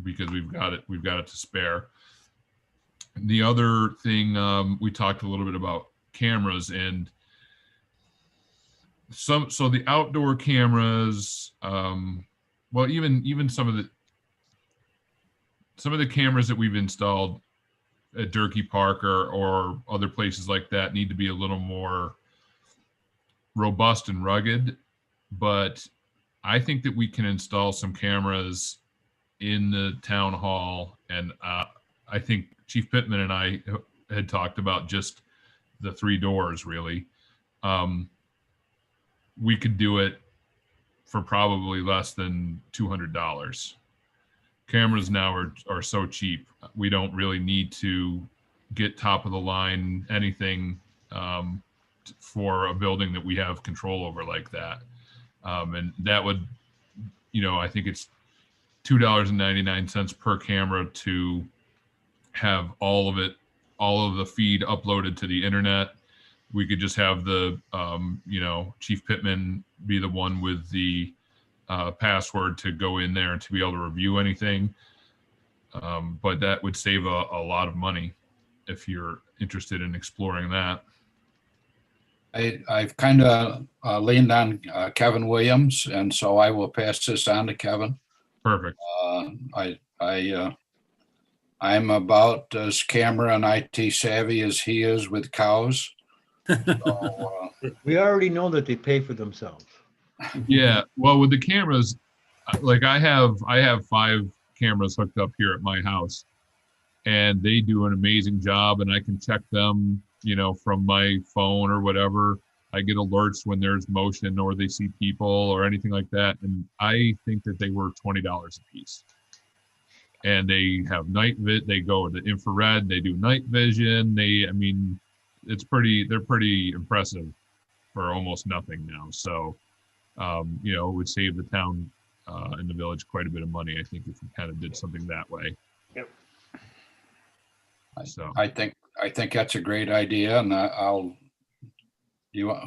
because we've got it to spare. The other thing, we talked a little bit about cameras, and so the outdoor cameras, well, even some of the cameras that we've installed at Durkee Park or other places like that need to be a little more robust and rugged. But I think that we can install some cameras in the town hall, and I think Chief Pittman and I had talked about just the 3 doors really. We could do it for probably less than $200. Cameras now are so cheap. We don't really need to get top of the line anything for a building that we have control over like that. And that would, I think it's $2.99 per camera to have all of the feed uploaded to the internet. We could just have the, Chief Pittman be the one with the password to go in there and to be able to review anything. But that would save a lot of money if you're interested in exploring that. I've kind of leaned on Kevin Williams, and so I will pass this on to Kevin. Perfect. I'm about as camera and IT savvy as he is with cows. So, we already know that they pay for themselves. Yeah. Well, with the cameras, like I have 5 cameras hooked up here at my house, and they do an amazing job, and I can check them, from my phone or whatever. I get alerts when there's motion or they see people or anything like that. And I think that they were $20 a piece. And they have they go to infrared, they do night vision. They're pretty impressive for almost nothing now. So, it would save the town and the village quite a bit of money, I think, if we kind of did something that way. Yep. So I think that's a great idea, and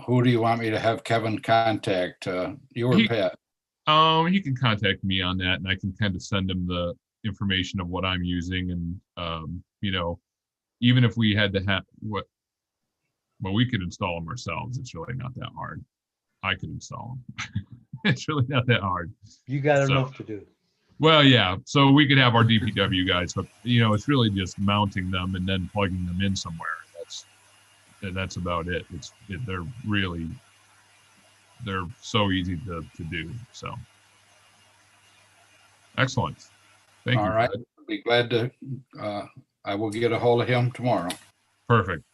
who do you want me to have Kevin contact? You or Pat? He can contact me on that, and I can kind of send him the information of what I'm using, and even if we had to have we could install them ourselves. It's really not that hard. I could install them. It's really not that hard. You got enough to do. Well, yeah. So we could have our DPW guys, but it's really just mounting them and then plugging them in somewhere. That's about it. They're so easy to do. So excellent. Thank you. All right. I'll be glad to. I will get a hold of him tomorrow. Perfect.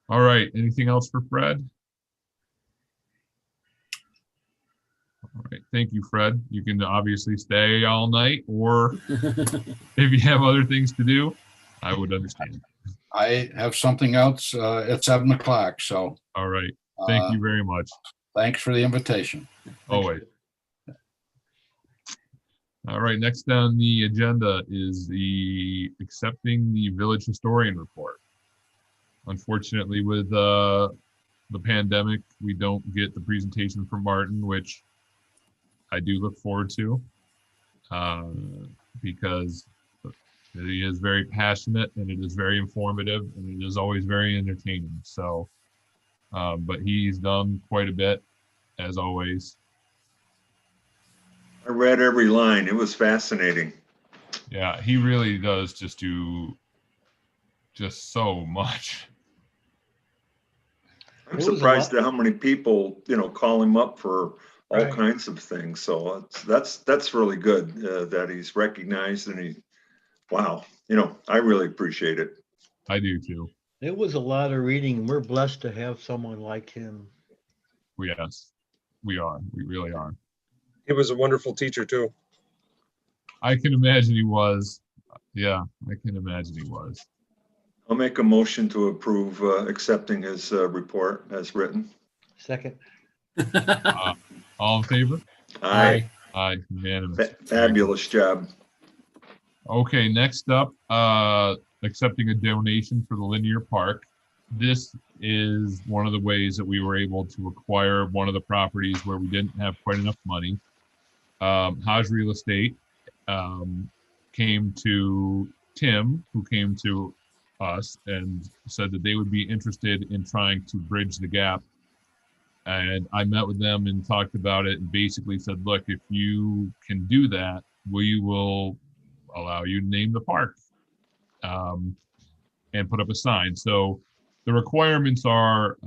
All right. Anything else for Fred? All right. Thank you, Fred. You can obviously stay all night, or if you have other things to do, I would understand. I have something else at 7 o'clock. So. All right. Thank you very much. Thanks for the invitation. Always. All right. Next on the agenda is accepting the village historian report. Unfortunately, with the pandemic, we don't get the presentation from Martin, which I do look forward to, because he is very passionate and it is very informative and it is always very entertaining. So, but he's done quite a bit, as always. I read every line. It was fascinating. Yeah, he really does just do so much. I'm surprised at how many people, call him up for all Right. kinds of things. So that's really good that he's recognized, and wow, I really appreciate it. I do too. It was a lot of reading. We're blessed to have someone like him. Yes, we are. We really are. He was a wonderful teacher too. I can imagine he was. Yeah, I can imagine he was. I'll make a motion to approve accepting his report as written. Second. All in favor? Aye. Aye, unanimous. Fabulous job. Okay, next up, accepting a donation for the linear park. This is one of the ways that we were able to acquire one of the properties where we didn't have quite enough money. Haj Real Estate came to Tim, who came to us and said that they would be interested in trying to bridge the gap. And I met with them and talked about it and basically said, look, if you can do that, we will allow you to name the park. and put up a sign. So the requirements are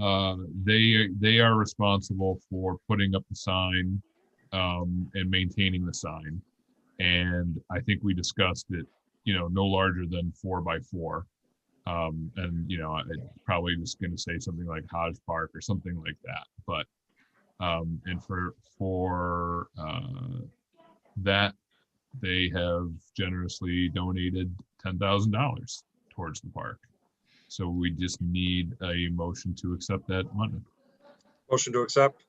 they are responsible for putting up the sign and maintaining the sign. And I think we discussed it, no larger than 4x4. And I probably was going to say something like Hodge Park or something like that. But and for that, they have generously donated $10,000 towards the park. So we just need a motion to accept that money. Motion to accept.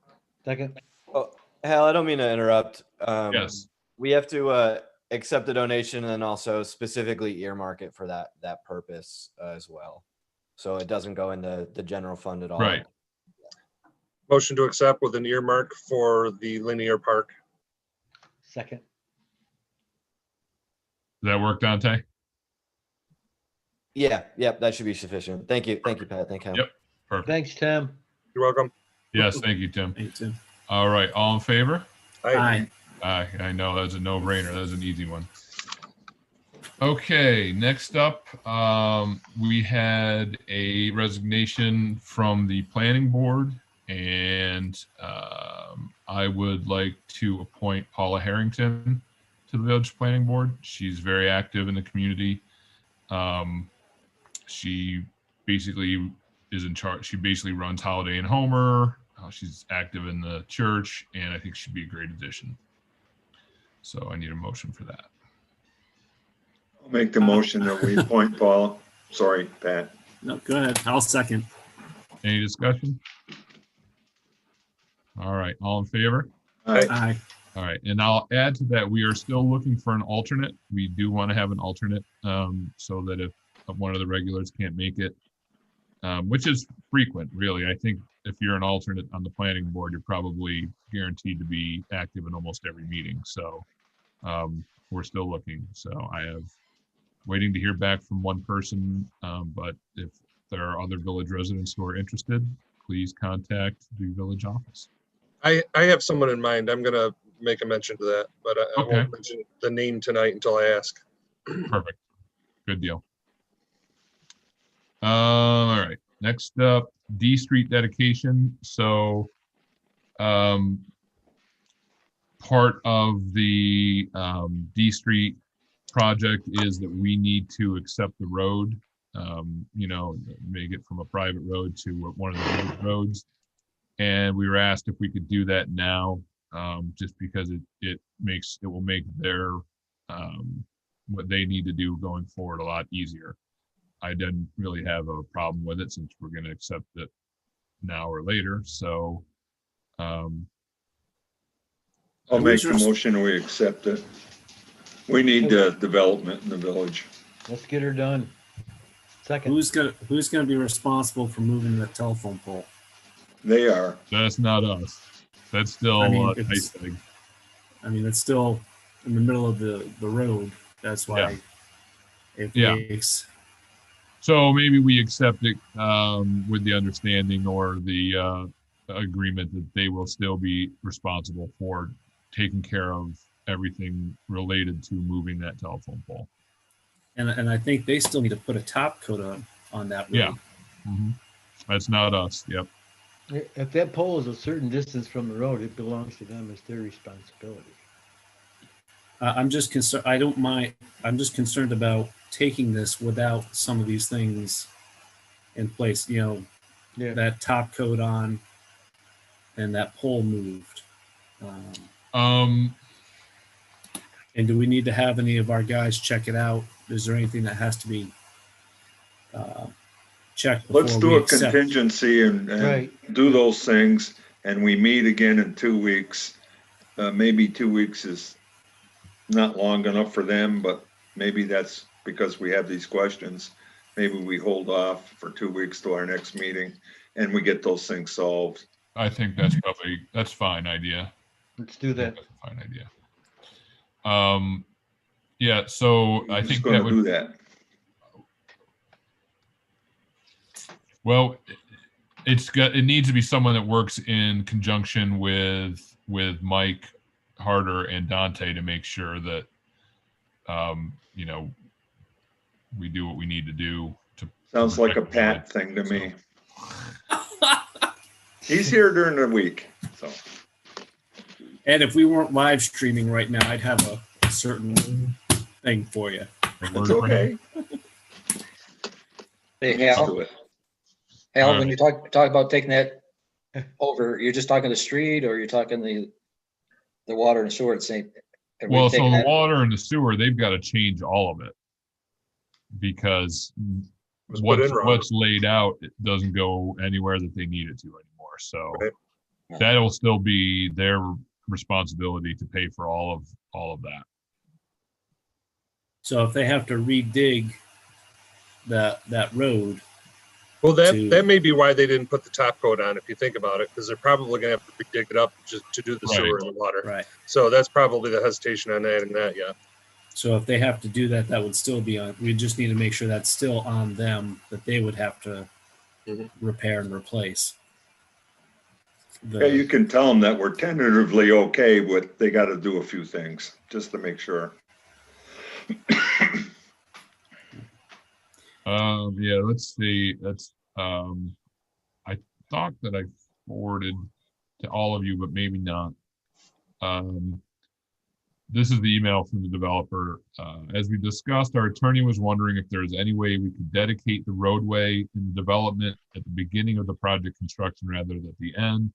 Second. Oh, Hal, I don't mean to interrupt. Yes. We have to accept the donation and then also specifically earmark it for that purpose as well. So it doesn't go into the general fund at all. Right. Motion to accept with an earmark for the linear park. Second. Does that work, Dante? Yeah, that should be sufficient. Thank you, Pat. Thank you. Yep. Perfect. Thanks, Tim. You're welcome. Yes, thank you, Tim. Thanks, Tim. All right, all in favor? Aye. Aye. I know that's a no-brainer. That was an easy one. Okay, next up, we had a resignation from the planning board, and I would like to appoint Paula Harrington to the village planning board. She's very active in the community. She basically is in charge. She basically runs Holiday and Homer. She's active in the church, and I think she'd be a great addition. So I need a motion for that. I'll make the motion that we appoint Paul. Sorry, Pat. No, go ahead. I'll second. Any discussion? All right, all in favor? Aye. All right, and I'll add to that, we are still looking for an alternate. We do want to have an alternate so that if one of the regulars can't make it, which is frequent, really. I think if you're an alternate on the planning board, you're probably guaranteed to be active in almost every meeting. So we're still looking. So I have waiting to hear back from one person, but if there are other village residents who are interested, please contact the village office. I have someone in mind. I'm going to make a mention to that, but I won't mention the name tonight until I ask. Perfect. Good deal. All right. Next up, D Street dedication. So part of the D Street project is that we need to accept the road, make it from a private road to one of the village roads. And we were asked if we could do that now, just because it will make their what they need to do going forward a lot easier. I didn't really have a problem with it since we're going to accept it now or later. So I'll make the motion, we accept it. We need development in the village. Let's get her done. Second. Who's gonna be responsible for moving the telephone pole? They are. That's not us. That's still it's still in the middle of the road. That's why it makes. So maybe we accept it with the understanding or the agreement that they will still be responsible for taking care of everything related to moving that telephone pole. And I think they still need to put a top coat on that road. Yeah. Mm-hmm. That's not us. Yep. If that pole is a certain distance from the road, it belongs to them. It's their responsibility. I'm just concerned. I don't mind. I'm just concerned about taking this without some of these things in place. That top coat on, and that pole moved. And do we need to have any of our guys check it out? Is there anything that has to be checked before Let's do a contingency and do those things, and we meet again in 2 weeks. Maybe 2 weeks is not long enough for them, but maybe that's because we have these questions. Maybe we hold off for 2 weeks to our next meeting and we get those things solved. I think that's fine idea. Let's do that. That's a fine idea. Yeah, so I think that would do that. Well, it needs to be someone that works in conjunction with Mike Harder and Dante to make sure that we do what we need to do to. Sounds like a Pat thing to me. He's here during the week, so. And if we weren't live streaming right now, I'd have a certain thing for you. It's okay. Hey, Let's Hal. do it. Hal, when you talk about taking that over, you're just talking the street, or you're talking the water and sewer at St. Well, so the water and the sewer, they've got to change all of it because what's laid out, it doesn't go anywhere that they need it to anymore. So that'll still be their responsibility to pay for all of that. So if they have to redig that road. Well, that may be why they didn't put the top coat on, if you think about it, because they're probably going to have to dig it up just to do the sewer and the water. Right. So that's probably the hesitation on adding that, yeah. So if they have to do that, that would still be on. We just need to make sure that's still on them, that they would have to repair and replace. Yeah, you can tell them that we're tentatively okay, but they got to do a few things just to make sure. Yeah, let's see. That's I thought that I forwarded to all of you, but maybe not. This is the email from the developer. As we discussed, our attorney was wondering if there's any way we could dedicate the roadway in the development at the beginning of the project construction rather than at the end.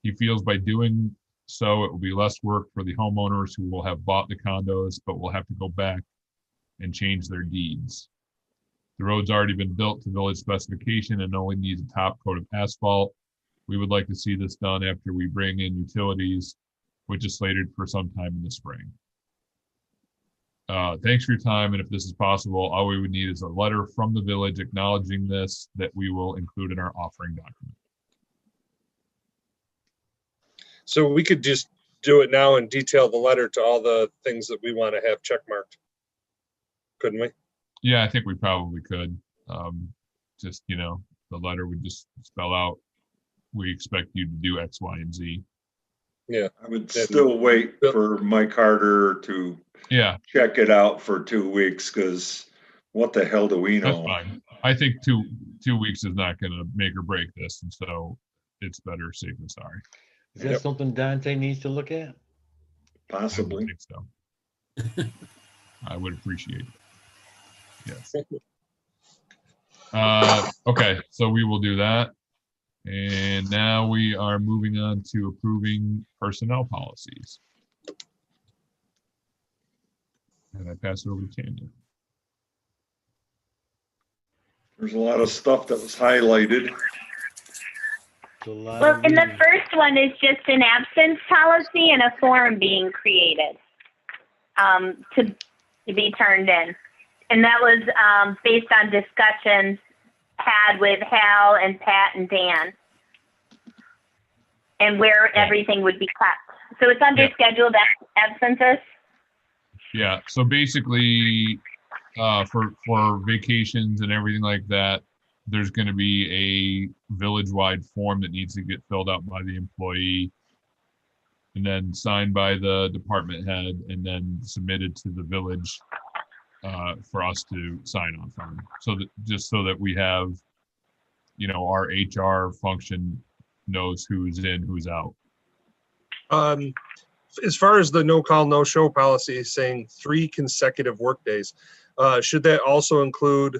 He feels by doing so, it will be less work for the homeowners who will have bought the condos, but will have to go back and change their deeds. The road's already been built to village specification and only needs a top coat of asphalt. We would like to see this done after we bring in utilities, which is slated for sometime in the spring. Thanks for your time, and if this is possible, all we would need is a letter from the village acknowledging this that we will include in our offering document. So we could just do it now and detail the letter to all the things that we want to have checkmarked, couldn't we? Yeah, I think we probably could. Just, the letter would just spell out, we expect you to do X, Y, and Z. Yeah. I would still wait for Mike Harder to check it out for 2 weeks, because what the hell do we know? That's fine. I think two weeks is not going to make or break this, and so it's better safe than sorry. Is that something Dante needs to look at? Possibly. I think so. I would appreciate it. Yes. Okay, so we will do that. And now we are moving on to approving personnel policies. And I pass it over to Tanya. There's a lot of stuff that was highlighted. Well, and the first one is just an absence policy and a form being created to be turned in. And that was based on discussions had with Hal and Pat and Dan, and where everything would be kept. So it's under scheduled absences. Yeah, so basically for vacations and everything like that, there's going to be a village-wide form that needs to get filled out by the employee and then signed by the department head and then submitted to the village for us to sign off on. So that just so that we have, our HR function knows who's in, who's out. As far as the no call, no show policy saying 3 consecutive work days, should that also include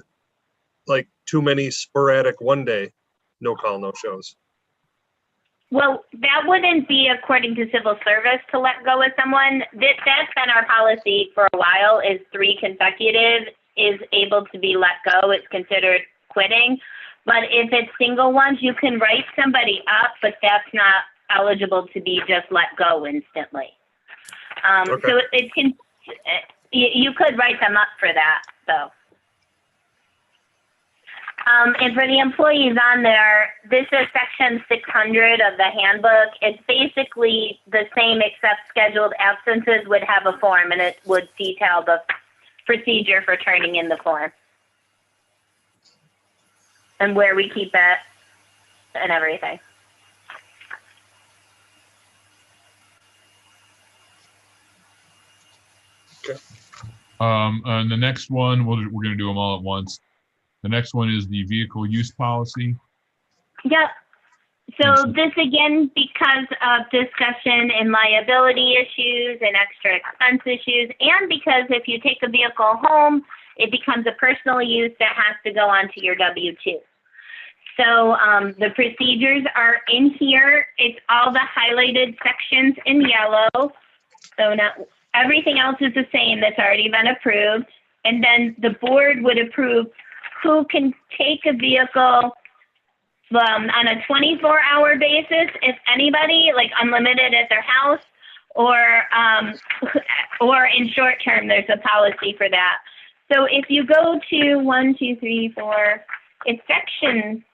like too many sporadic 1 day no call, no shows? Well, that wouldn't be according to civil service to let go of someone. That's been our policy for a while, is 3 consecutive is able to be let go. It's considered quitting. But if it's single ones, you can write somebody up, but that's not eligible to be just let go instantly. Okay. So it can, you could write them up for that, though. And for the employees on there, this is section 600 of the handbook. It's basically the same except scheduled absences would have a form, and it would detail the procedure for turning in the form and where we keep it and everything. And the next one, we're going to do them all at once. The next one is the vehicle use policy. Yep. So this again, because of discussion and liability issues and extra expense issues, and because if you take a vehicle home, it becomes a personal use that has to go onto your W-2. So the procedures are in here. It's all the highlighted sections in yellow. So now everything else is the same that's already been approved. And then the board would approve who can take a vehicle on a 24-hour basis, if anybody, like unlimited at their house, or in short term, there's a policy for that. So if you go to 1, 2, 3, 4, it's section.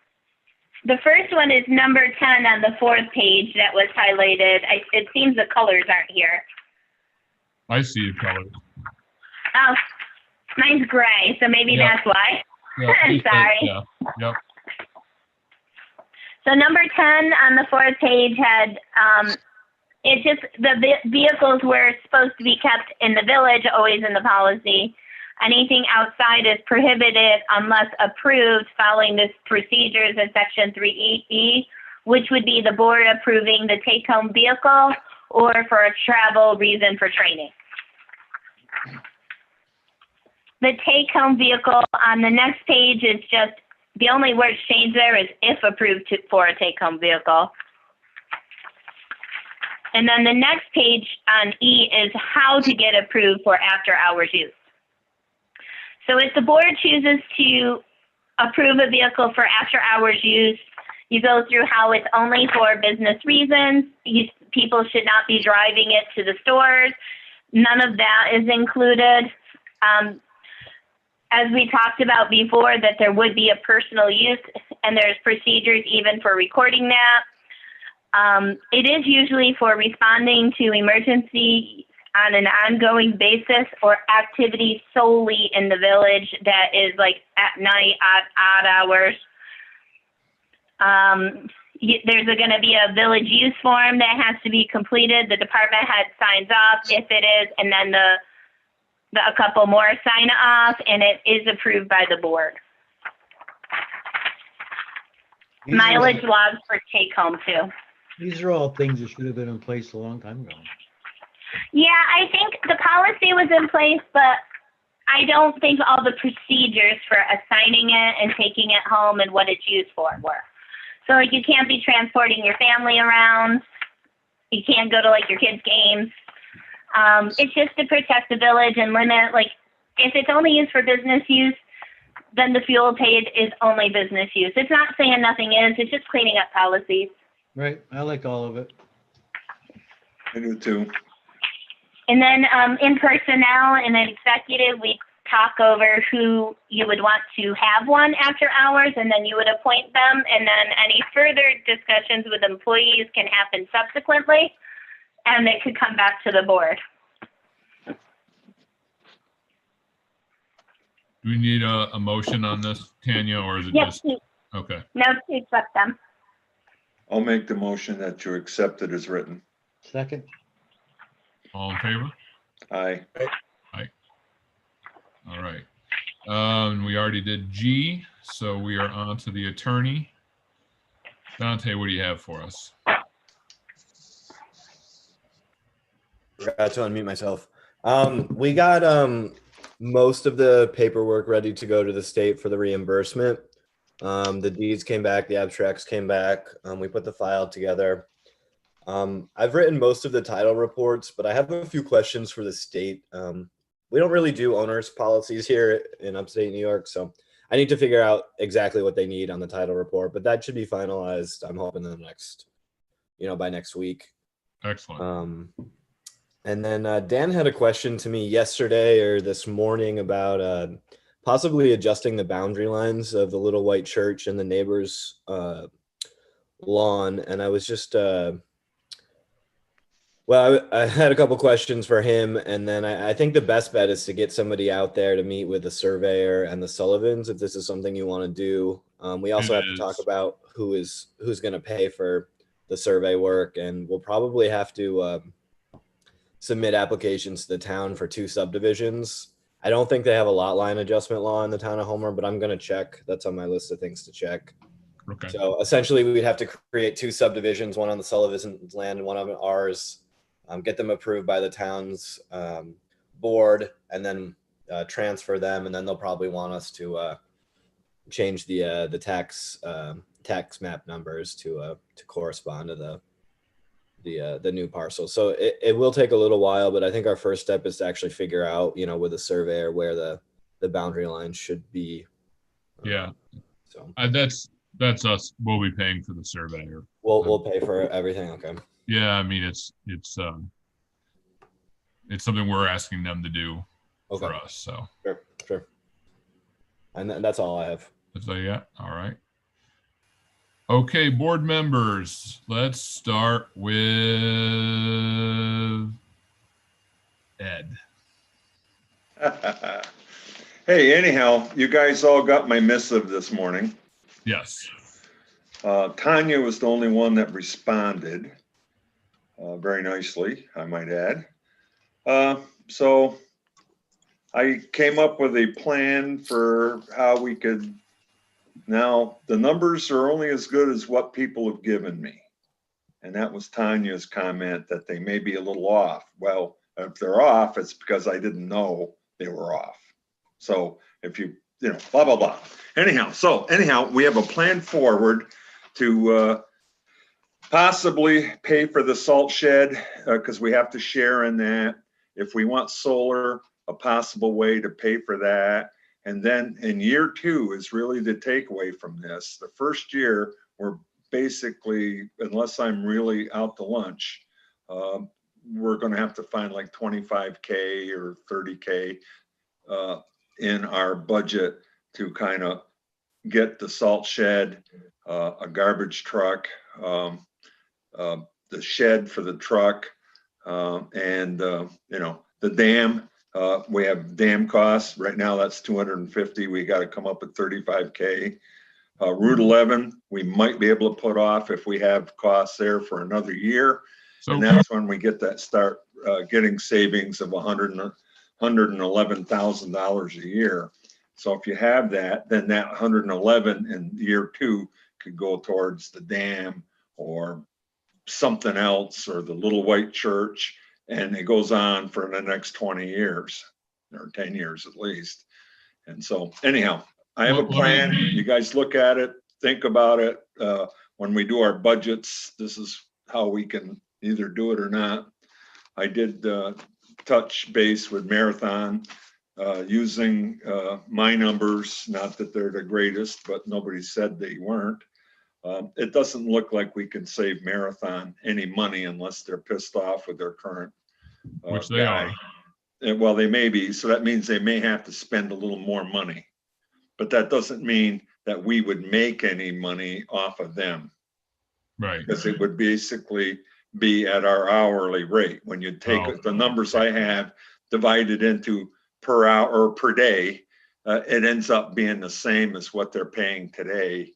The first one is number 10 on the 4th page that was highlighted. It seems the colors aren't here. I see the colors. Oh, mine's gray, so maybe that's why. Yeah, Sorry. yeah. Yep. So number 10 on the 4th page had, it's just the vehicles were supposed to be kept in the village, always in the policy. Anything outside is prohibited unless approved following the procedures in section 3E, which would be the board approving the take-home vehicle or for a travel reason for training. The take-home vehicle on the next page is just, the only word changed there is if approved for a take-home vehicle. And then the next page on E is how to get approved for after-hours use. So if the board chooses to approve a vehicle for after-hours use, you go through how it's only for business reasons. People should not be driving it to the stores. None of that is included. As we talked about before, that there would be a personal use, and there's procedures even for recording that. It is usually for responding to emergency on an ongoing basis or activity solely in the village that is like at night, odd hours. There's going to be a village use form that has to be completed. The department head signs off if it is, and then a couple more sign off, and it is approved by the board. Mileage logs for take home too. These are all things that should have been in place a long time ago. Yeah, I think the policy was in place, but I don't think all the procedures for assigning it and taking it home and what it's used for were. So like you can't be transporting your family around. You can't go to like your kids' games. It's just to protect the village and limit, like, if it's only used for business use, then the fuel paid is only business use. It's not saying nothing is, it's just cleaning up policies. Right, I like all of it. I do too. And then in personnel and executive, we talk over who you would want to have one after hours, and then you would appoint them. And then any further discussions with employees can happen subsequently, and it could come back to the board. Do we need a motion on this, Tanya, or is it Yes, just? Okay. no, to accept them. I'll make the motion that you accept it as written. Second. All in favor? Aye. Aye. All right. We already did G, so we are on to the attorney. Dante, what do you have for us? Forgot to unmute myself. We got most of the paperwork ready to go to the state for the reimbursement. The deeds came back, the abstracts came back. We put the file together. I've written most of the title reports, but I have a few questions for the state. We don't really do owners policies here in upstate New York, so I need to figure out exactly what they need on the title report, but that should be finalized, I'm hoping, in the next, by next week. Excellent. And then Dan had a question to me yesterday or this morning about possibly adjusting the boundary lines of the little white church and the neighbor's lawn. And I was just, I had a couple questions for him. And then I think the best bet is to get somebody out there to meet with the surveyor and the Sullivans, if this is something you want to do. We also have to talk about who's going to pay for the survey work. And we'll probably have to submit applications to the town for 2 subdivisions. I don't think they have a lot line adjustment law in the town of Homer, but I'm gonna check. That's on my list of things to check. Okay. So essentially, we'd have to create 2 subdivisions, one on the Sullivan's land and one on ours, get them approved by the town's board, and then transfer them, and then they'll probably want us to change the tax map numbers to correspond to the new parcel. So it will take a little while, but I think our first step is to actually figure out, you know, with a surveyor where the boundary lines should be. Yeah. So that's us. We'll be paying for the surveyor. We'll pay for everything. Okay. Yeah, I mean it's something we're asking them to do for us. So sure. And that's all I have. That's all you got? All right. Okay, board members, let's start with Ed. Hey, anyhow, you guys all got my missive this morning. Yes. Tanya was the only one that responded very nicely, I might add. So I came up with a plan for how we could. Now, the numbers are only as good as what people have given me. And that was Tanya's comment that they may be a little off. Well, if they're off, it's because I didn't know they were off. So if you know, blah, blah, blah. Anyhow, we have a plan forward to possibly pay for the salt shed because we have to share in that. If we want solar, a possible way to pay for that. And then in year 2 is really the takeaway from this. The first year, we're basically, unless I'm really out to lunch, we're going to have to find like 25K or 30K in our budget to kind of get the salt shed, a garbage truck, the shed for the truck, and you know, the dam. We have dam costs right now. That's 250. We got to come up with 35K. Route 11, we might be able to put off if we have costs there for another year, and that's when we get that start getting savings of $111,000 a year. So if you have that, then that 111 in year 2 could go towards the dam or something else, or the little white church. And it goes on for the next 20 years or 10 years at least. And so anyhow, I have a plan. You guys look at it, think about it. When we do our budgets, this is how we can either do it or not. I did touch base with Marathon using my numbers, not that they're the greatest, but nobody said they weren't. It doesn't look like we can save Marathon any money unless they're pissed off with their current which they guy. Well, they may be, so that means they may have to spend a little more money. But that doesn't mean that we would make any money off of them. Right. Because it would basically be at our hourly rate. When you take the numbers I have divided into per hour or per day, it ends up being the same as what they're paying today.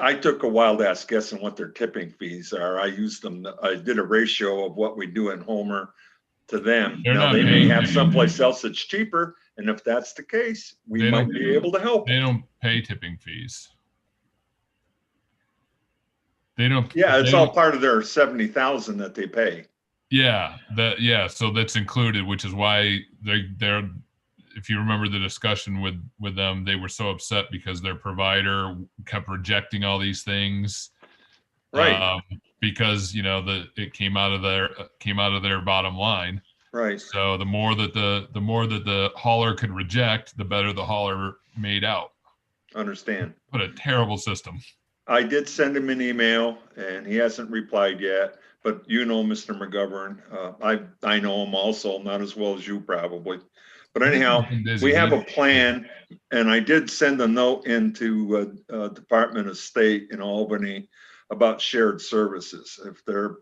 I took a wild ass guess on what their tipping fees are. I used them. I did a ratio of what we do in Homer to them. Now they may have someplace else that's cheaper, and if that's the case, we might be able to help. They don't pay tipping fees. They don't. Yeah, it's all part of their 70,000 that they pay. Yeah, so that's included, which is why they're. If you remember the discussion with them, they were so upset because their provider kept rejecting all these things, right? Because you know it came out of their bottom line, right? So the more that the hauler could reject, the better the hauler made out. Understand? What a terrible system. I did send him an email, and he hasn't replied yet. But you know, Mr. McGovern, I know him also, not as well as you probably. But anyhow, we have a plan, and I did send a note into Department of State in Albany about shared services. If they're,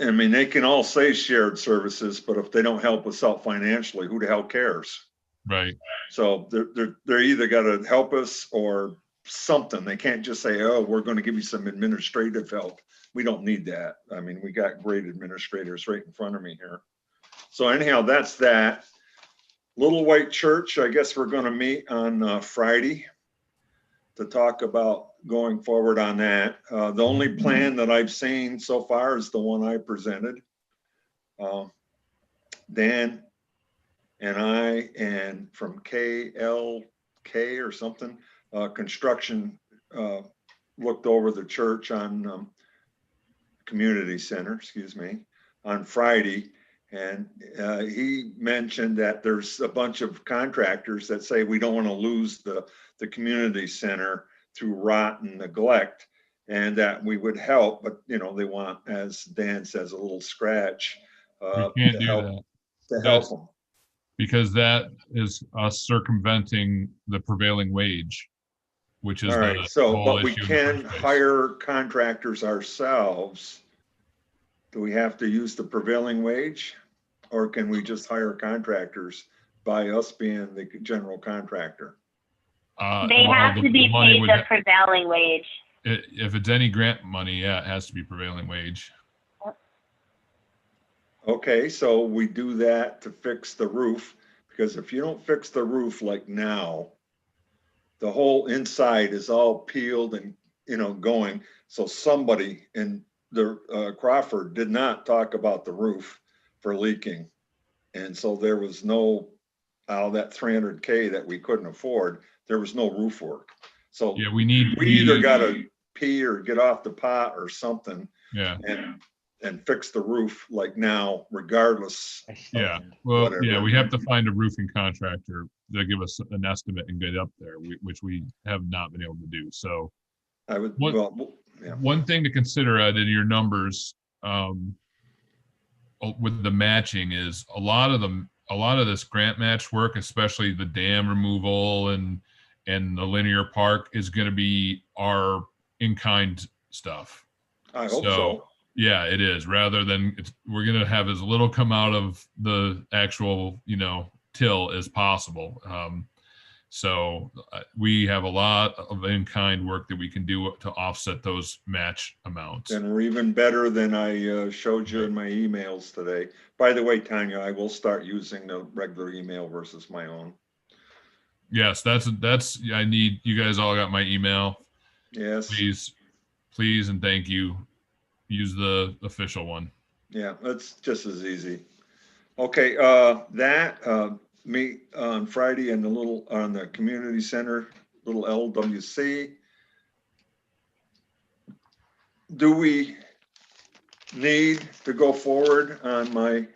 I mean, they can all say shared services, but if they don't help us out financially, who the hell cares? Right. So they're either got to help us or something. They can't just say, oh, we're going to give you some administrative help. We don't need that. I mean, we got great administrators right in front of me here. So anyhow, that's that. Little White Church, I guess we're gonna meet on Friday to talk about going forward on that. The only plan that I've seen so far is the one I presented. Dan and I, and from KLK or something, construction, looked over the church on community center, excuse me, on Friday. And he mentioned that there's a bunch of contractors that say we don't want to lose the community center through rot and neglect, and that we would help, but you know, they want, as Dan says, a little scratch We can't to do help, that. to help That's them. because that is us circumventing the prevailing wage, which is All the right, so, whole but we issue in the can first place. hire contractors ourselves. Do we have to use the prevailing wage? Or can we just hire contractors by us being the general contractor? They well, have the to be money paid would the prevailing wage. If it's any grant money, yeah, it has to be prevailing wage. Okay, so we do that to fix the roof, because if you don't fix the roof like now, the whole inside is all peeled and, you know, going. So somebody in the Crawford did not talk about the roof for leaking. And so there was no, out of that 300K that we couldn't afford, there was no roof work. So yeah, we either got to pee or get off the pot or something. Yeah. And fix the roof like now, regardless. Yeah. Well, whatever. yeah, we have to find a roofing contractor to give us an estimate and get up there, which we have not been able to do. So I would, one thing to consider, Ed, in your numbers, with the matching is a lot of this grant match work, especially the dam removal and the linear park, is going to be our in-kind stuff. I hope so. Yeah, it is. Rather than we're going to have as little come out of the actual, till as possible. So we have a lot of in-kind work that we can do to offset those match amounts. And we're even better than I showed you in my emails today. By the way, Tanya, I will start using the regular email versus my own. Yes, that's I need, you guys all got my email. Yes. Please and thank you. Use the official one. Yeah, that's just as easy. Okay, meet on Friday in on the community center, little LWC. Do we need to go forward on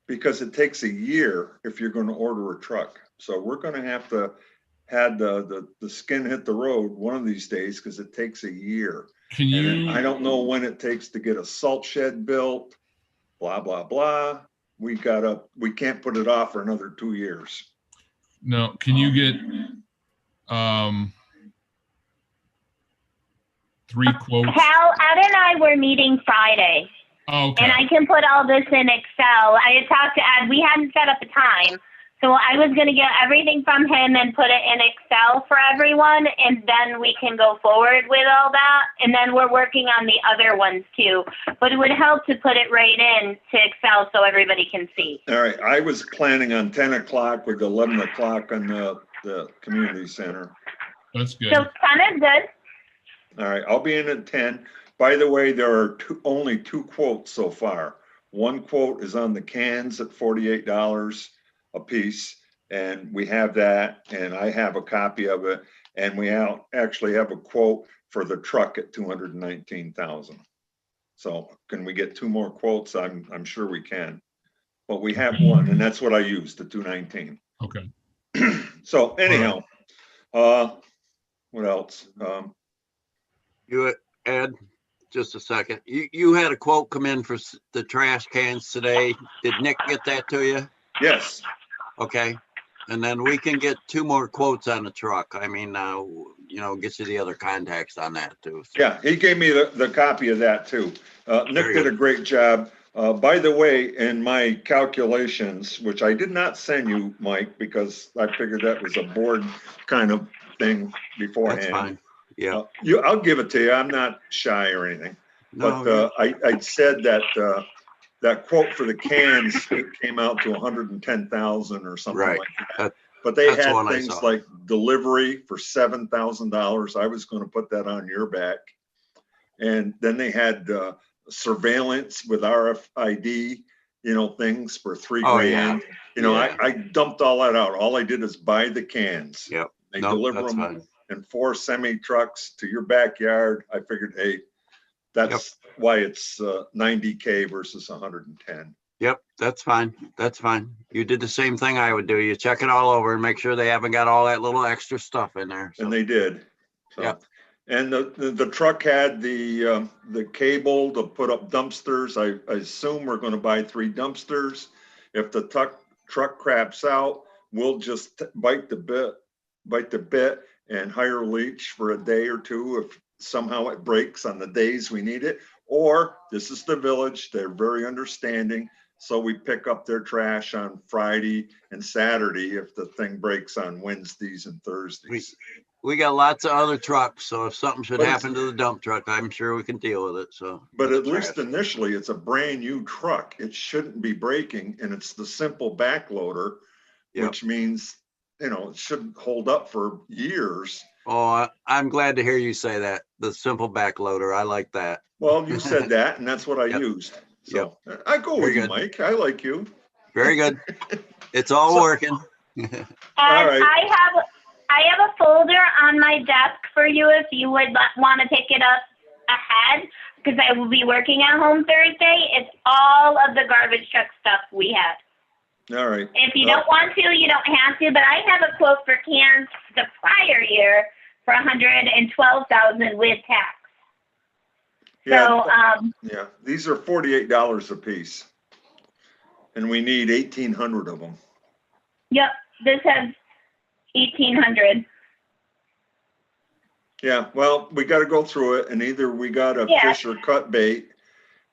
because it takes a year if you're going to order a truck. So we're going to have to have the skin hit the road one of these days, because it takes a year. I don't know when it takes to get a salt shed built, blah, blah, blah. We can't put it off for another 2 years. No, can you get 3 quotes? Cal, Ed and I were meeting Friday. Okay. And I can put all this in Excel. I had talked to Ed. We hadn't set up a time. So I was going to get everything from him and put it in Excel for everyone, and then we can go forward with all that. And then we're working on the other ones too. But it would help to put it right in to Excel so everybody can see. All right. I was planning on 10 o'clock with 11 o'clock on the community center. That's good. So 10 is good. All right. I'll be in at 10. By the way, there are only 2 quotes so far. One quote is on the cans at $48 a piece, and we have that, and I have a copy of it, and we actually have a quote for the truck at $219,000. So can we get 2 more quotes? I'm sure we can, but we have one, and that's what I used, the 219. Okay. So anyhow, what else? You, Ed, just a second. You had a quote come in for the trash cans today. Did Nick get that to you? Yes. Okay. And then we can get 2 more quotes on the truck. I mean, get you the other contacts on that too. So. Yeah, he gave me the copy of that too. Nick did a great job. By the way, in my calculations, which I did not send you, Mike, because I figured that was a board kind of thing beforehand. That's fine. Yeah. I'll give it to you. I'm not shy or anything. No, But I said that that quote for the cans, it came out to 110,000 or something Right. like that. But they That's had one I things saw. like delivery for $7,000. I was going to put that on your back. And then they had surveillance with RFID, things for $3 Oh, yeah. grand. I dumped all that out. All I did is buy the cans. Yep. They Nope, deliver that's them fine. in 4 semi trucks to your backyard. I figured, hey, that's why it's 90K versus 110. Yep, that's fine. That's fine. You did the same thing I would do. You check it all over and make sure they haven't got all that little extra stuff in there. So. And they did. So. Yep. And the truck had the cable to put up dumpsters. I assume we're going to buy 3 dumpsters. If the truck craps out, we'll just bite the bit and hire Leach for a day or 2 if somehow it breaks on the days we need it. Or this is the village; they're very understanding. So we pick up their trash on Friday and Saturday if the thing breaks on Wednesdays and Thursdays. We got lots of other trucks, so if something should happen to the dump truck, I'm sure we can deal with it. So, but at least initially, it's a brand new truck. It shouldn't be breaking, and it's the simple backloader, which means it shouldn't hold up for years. Oh, I'm glad to hear you say that. The simple backloader, I like that. Well, you said that, and that's what I used. So I go with you, Mike. I like you. Very good. It's all working. And I have a folder on my desk for you if you would want to pick it up ahead, because I will be working at home Thursday. It's all of the garbage truck stuff we had. All right. If you don't want to, you don't have to, but I have a quote for cans the prior year for $112,000 with tax. Yeah, these are $48 a piece, and we need 1,800 of them. Yep, this has 1,800. Yeah, well, we got to go through it, and either we got to fish or cut bait.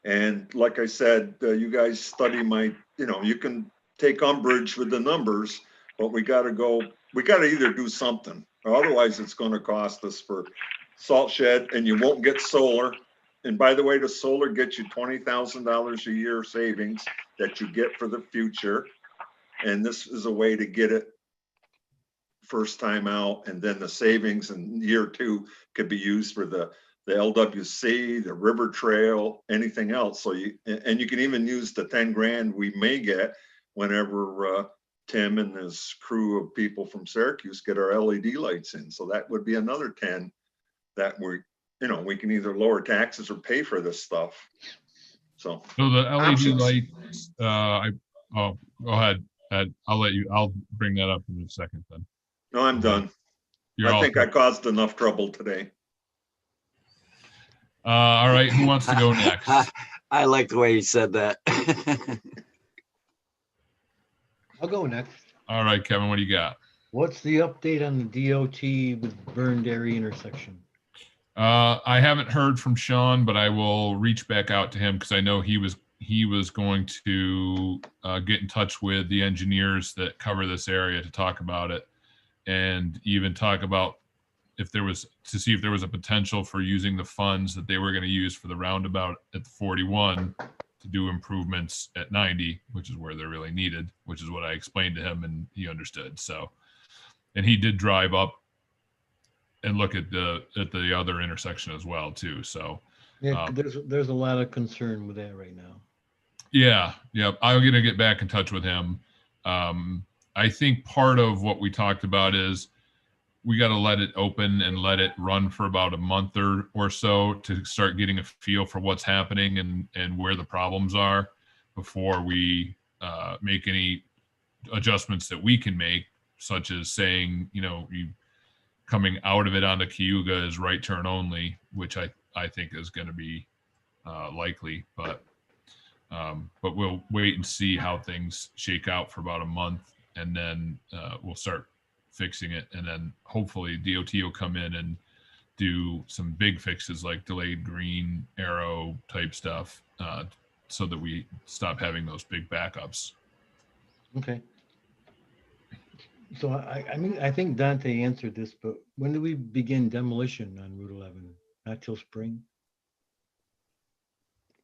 And like I said, you guys study my, you can take umbrage with the numbers, but we got to either do something, or otherwise it's going to cost us for salt shed, and you won't get solar. And by the way, the solar gets you $20,000 a year savings that you get for the future. And this is a way to get it first time out. And then the savings in year 2 could be used for the LWC, the river trail, anything else. So you can even use the 10 grand we may get whenever Tim and his crew of people from Syracuse get our LED lights in. So that would be another 10 that we can either lower taxes or pay for this stuff. So the LED options. lights, go ahead. I'll bring that up in a second then. No, I'm done. I think I caused enough trouble today. All right, who wants to go next? I like the way you said that. I'll go next. All right, Kevin, what do you got? What's the update on the DOT with Burn Dairy intersection? I haven't heard from Sean, but I will reach back out to him because I know he was going to get in touch with the engineers that cover this area to talk about it, and even talk about see if there was a potential for using the funds that they were going to use for the roundabout at the 41 to do improvements at 90, which is where they're really needed, which is what I explained to him, and he understood. So, and he did drive up and look at the other intersection as well too. So yeah, there's a lot of concern with that right now. Yeah. I'm gonna get back in touch with him. I think part of what we talked about is we got to let it open and let it run for about a month or so to start getting a feel for what's happening and where the problems are before we make any adjustments that we can make, such as saying, you coming out of it onto Cayuga is right turn only, which I think is going to be likely, but we'll wait and see how things shake out for about a month, and then we'll start fixing it, and then hopefully DOT will come in and do some big fixes like delayed green arrow type stuff, so that we stop having those big backups. Okay. So I think Dante answered this, but when do we begin demolition on Route 11? Not till spring?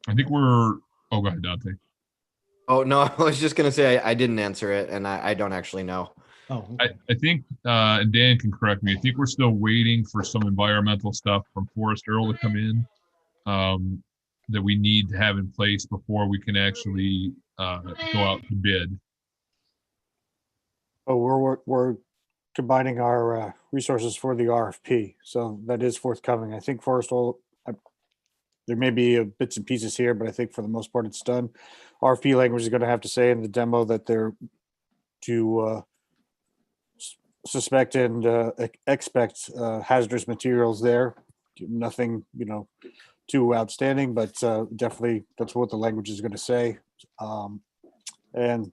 I think we're. Oh, go ahead, Dante. Oh, no, I was just gonna say I didn't answer it and I don't actually know. Oh, I think, and Dan can correct me, I think we're still waiting for some environmental stuff from Forest Earl to come in, that we need to have in place before we can actually go out to bid. Oh, we're combining our resources for the RFP, so that is forthcoming. I think Forest will. There may be bits and pieces here, but I think for the most part it's done. RFP language is going to have to say in the demo that they're to suspect and expect hazardous materials there. Nothing, too outstanding, but definitely that's what the language is going to say. And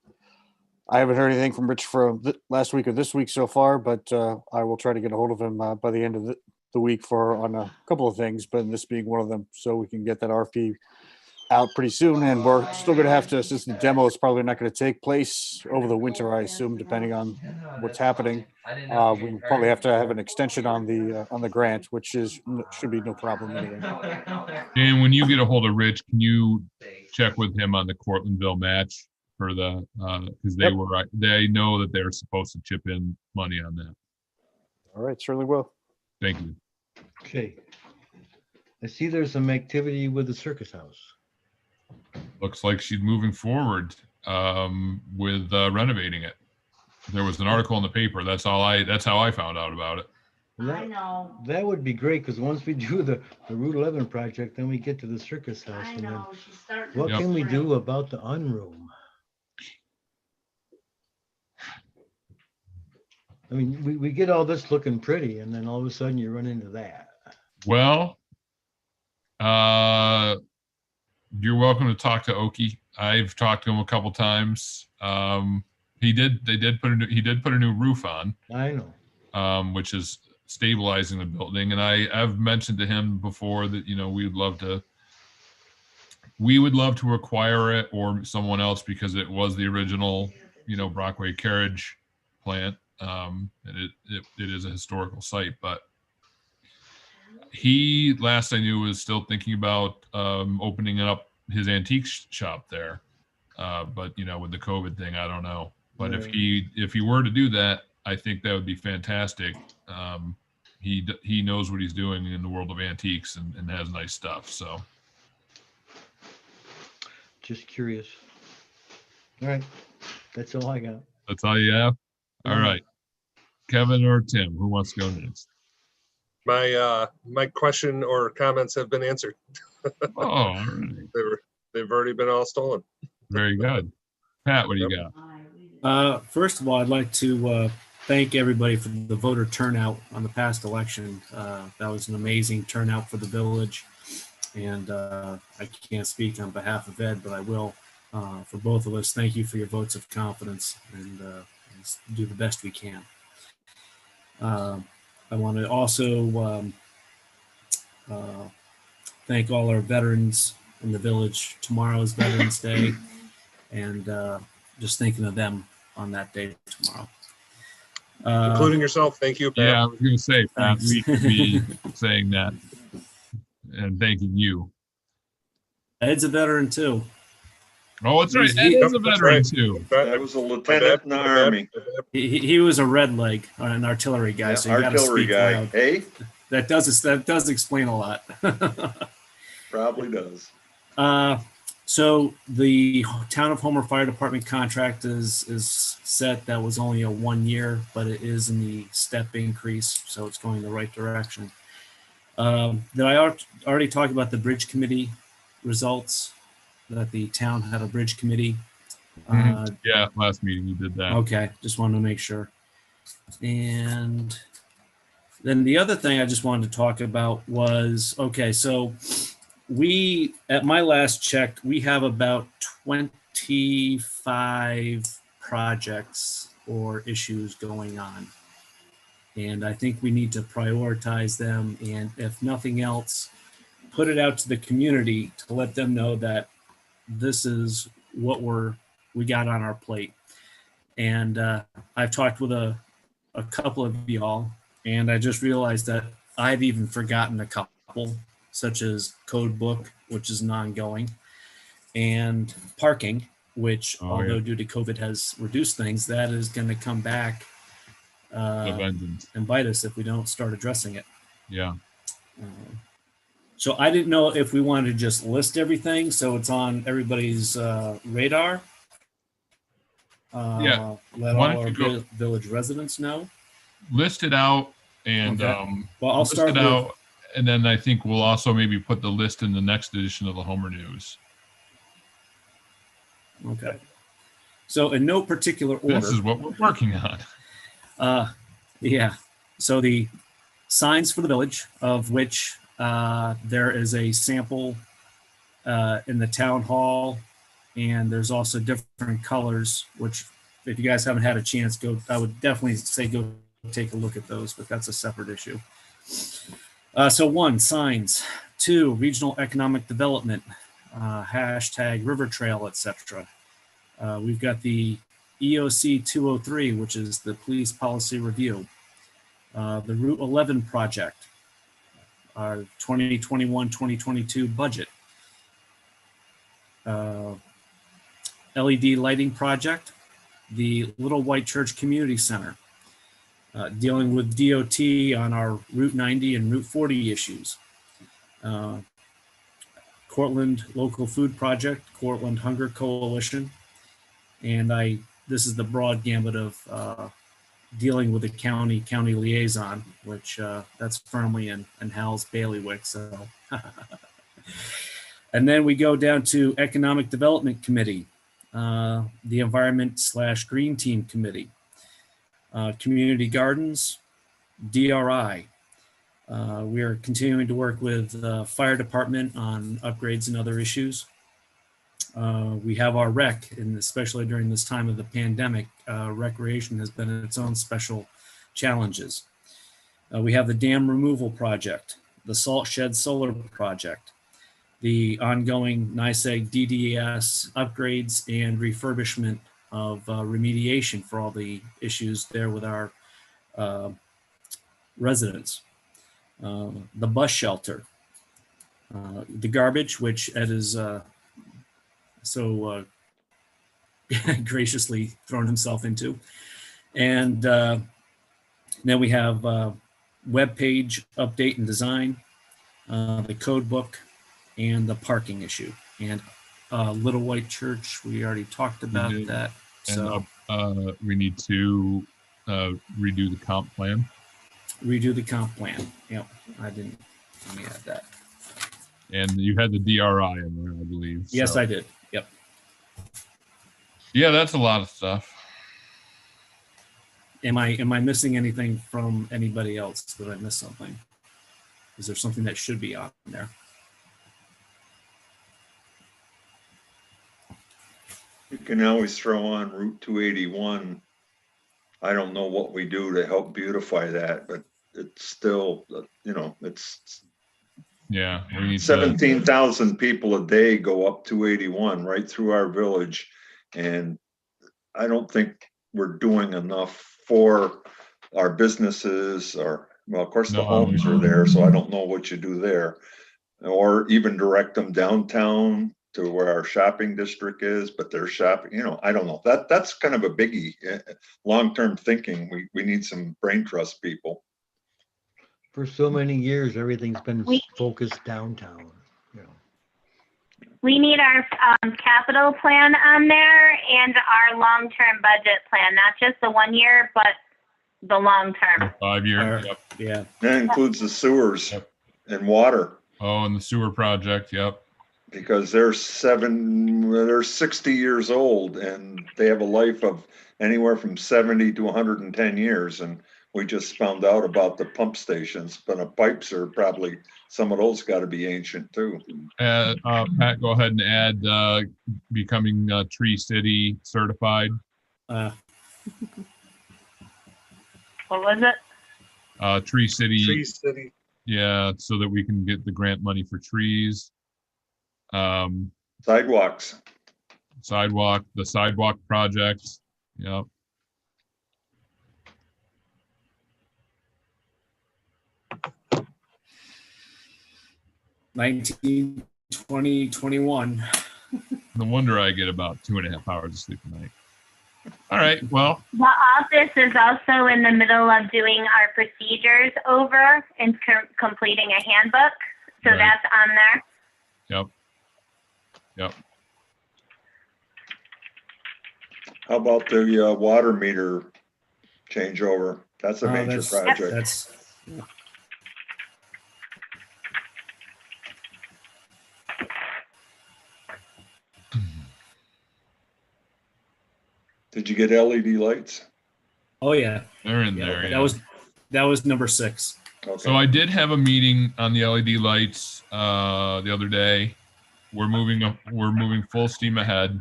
I haven't heard anything from Rich from last week or this week so far, but I will try to get a hold of him by the end of the week on a couple of things, but this being one of them, so we can get that RFP out pretty soon. And we're still going to have to, since the demo is probably not going to take place over the winter, I assume, depending on what's happening, we probably have to have an extension on the grant, which should be no problem anyway. And when you get a hold of Rich, can you check with him on the Cortlandville match for the, because they know that they're supposed to chip in money on that. All right, certainly will. Thank you. okay. I see there's some activity with the circus house. Looks like she's moving forward with renovating it. There was an article in the paper. That's how I found out about it. I know. That would be great, because once we do the Route 11 project, then we get to the circus house. I And then know. She's starting. what Yep. can we do about the unroom? I mean, we get all this looking pretty, and then all of a sudden you run into that. Well, you're welcome to talk to Oki. I've talked to him a couple times. He did put a new roof on. I know. Which is stabilizing the building. And I've mentioned to him before that, we would love to acquire it, or someone else, because it was the original, Brockway carriage plant. And it is a historical site, but he, last I knew, was still thinking about opening up his antique shop there. But with the COVID thing, I don't know. But if he were to do that, I think that would be fantastic. He knows what he's doing in the world of antiques and has nice stuff. So Just curious. All right, that's all I got. that's all you have. All right, Kevin or Tim, who wants to go next? My question or comments have been answered. Oh, all right. They've already been all stolen. Very good. Pat, what do you got? First of all, I'd like to thank everybody for the voter turnout on the past election. That was an amazing turnout for the village. And I can't speak on behalf of Ed, but I will. For both of us, thank you for your votes of confidence, and let's do the best we can. I want to also thank all our veterans in the village. Tomorrow is Veterans Day, and just thinking of them on that day tomorrow. Including yourself. Thank you, Pat. Yeah, I was going to say, Pat, we could be saying that and thanking you. Ed's a veteran too. Oh, that's right. Ed is a veteran too. I was a lieutenant in the Army. He was a red leg, an artillery guy. Yeah, so you got to artillery speak guy. loud. Hey, That does explain a lot. probably does. So the Town of Homer Fire Department contract is set. That was only a 1 year, but it is in the step increase, so it's going the right direction. Did I already talk about the bridge committee results? That the town had a bridge committee. Yeah, last meeting you did that. Okay, just wanted to make sure. And then the other thing I just wanted to talk about was, okay, so we, at my last check, we have about 25 projects or issues going on. And I think we need to prioritize them, and if nothing else, put it out to the community to let them know that this is what we got on our plate. And I've talked with a couple of y'all, and I just realized that I've even forgotten a couple, such as code book, which is non-going, and parking, which Oh, although yeah. due to COVID has reduced things, that is going to come back The vengeance. and bite us if we don't start addressing it. Yeah. So I didn't know if we wanted to just list everything so it's on everybody's radar. Yeah. Let Why all don't our you go village residents know. list it out and Okay. Well, I'll list start it with- out, and then I think we'll also maybe put the list in the next edition of the Homer News. Okay. So in no particular order. This is what we're working on. Yeah. So the signs for the village, of which there is a sample in the town hall, and there's also different colors, which if you guys haven't had a chance, I would definitely say go take a look at those, but that's a separate issue. So 1, signs. 2, regional economic development, hashtag river trail, etc. We've got the EOC 203, which is the police policy review. The Route 11 project, our 2021-2022 budget. LED lighting project, the Little White Church Community Center, dealing with DOT on our Route 90 and Route 40 issues. Cortland Local Food Project, Cortland Hunger Coalition, and this is the broad gambit of dealing with the county liaison, which that's firmly in Hal's bailiwick. So, and then we go down to Economic Development Committee, the Environment/Green Team Committee, Community Gardens, DRI. We are continuing to work with the fire department on upgrades and other issues. We have our rec, and especially during this time of the pandemic, recreation has been its own special challenges. We have the dam removal project, the salt shed solar project, the ongoing NICEAG DDS upgrades and refurbishment of remediation for all the issues there with our residents. The bus shelter, the garbage, which Ed is so graciously thrown himself into. And then we have web page update and design, the code book, and the parking issue. And Little White Church, we already talked about that. So And we need to redo the comp plan. Redo the comp plan. Yep, let me add that. And you had the DRI in there, I believe. Yes, so. I did. Yep. Yeah, that's a lot of stuff. Am I missing anything from anybody else? Did I miss something? Is there something that should be on there? You can always throw on Route 281. I don't know what we do to help beautify that, but it's still, it's Yeah, we need 17,000 people a day go up 281 right through our village. And I don't think we're doing enough for our businesses well, of course the homes are there, so I don't know what you do there. Or even direct them downtown to where our shopping district is, but they're shopping, I don't know. That's kind of a biggie. Long-term thinking, we need some brain trust people. For so many years, everything's been focused downtown. We need our capital plan on there and our long-term budget plan, not just the 1 year, but the long-term. 5 year. Yep. Yeah. That includes the sewers and water. Oh, and the sewer project. Yep. Because they're 60 years old and they have a life of anywhere from 70 to 110 years. And we just found out about the pump stations, but the pipes are probably, some of those got to be ancient too. Pat, go ahead and add becoming Tree City certified. What was it? Tree City. Tree City. Yeah, so that we can get the grant money for trees. Sidewalks. The sidewalk project. Yep. '19, 20, 21. No wonder I get about 2.5 hours of sleep a night. All right, well, The office is also in the middle of doing our procedures over and completing a handbook. So Right. that's on there. yep. Yep. How about the water meter changeover? That's a major That's- project. That's, Did you get LED lights? oh yeah. They're in Yeah, there. That Yeah. was number 6. Okay. So I did have a meeting on the LED lights the other day. We're moving full steam ahead.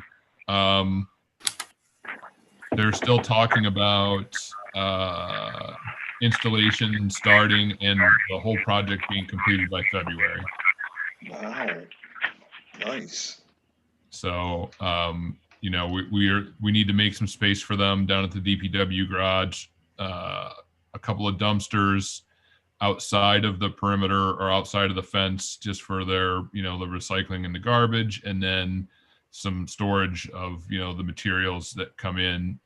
They're still talking about installation starting and the whole project being completed by February. Wow. Nice. So you know, we need to make some space for them down at the DPW garage. A couple of dumpsters outside of the perimeter or outside of the fence just for their, you know, the recycling and the garbage, and then some storage of, you know, the materials that come in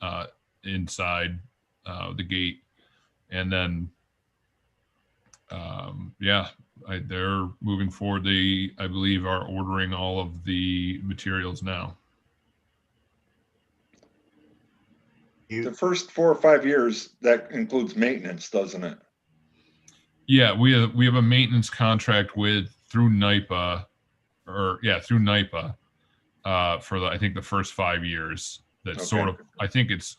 inside the gate. And then yeah, they're moving forward. They, I believe, are ordering all of the materials now. The first 4 or 5 years, that includes maintenance, doesn't it? Yeah, we have a maintenance contract through NIPA, through NIPA, for I think the first 5 years. That's Okay. sort of, I think it's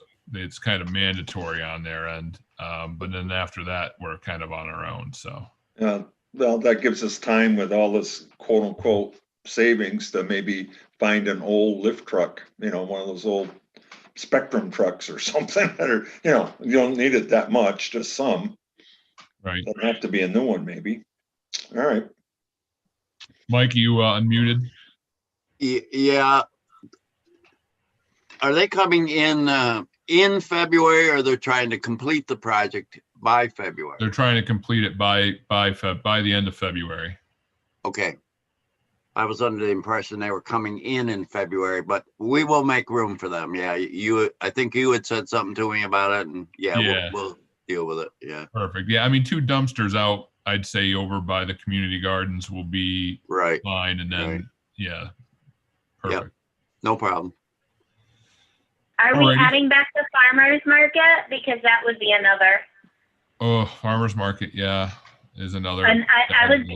kind of mandatory on their end, but then after that we're kind of on our own. So Well, that gives us time with all this quote unquote savings to maybe find an old lift truck, you know, one of those old Spectrum trucks or something that are, you know, you don't need it that much, just some. Right. Doesn't have to be a new one, maybe. All right. Mike, you unmuted? Yeah. Are they coming in February, or they're trying to complete the project by February? They're trying to complete it by the end of February. Okay. I was under the impression they were coming in February, but we will make room for them. Yeah, I think you had said something to me about it, and Yeah. we'll deal with it. Yeah. Perfect. Yeah, I mean, 2 dumpsters out, I'd say, over by the community gardens will be Right. fine, and then Right. yeah, perfect. Yep. No problem. Are we Alrighty. adding back the farmer's market? Because that would be another. Oh, farmers market, yeah, is another. And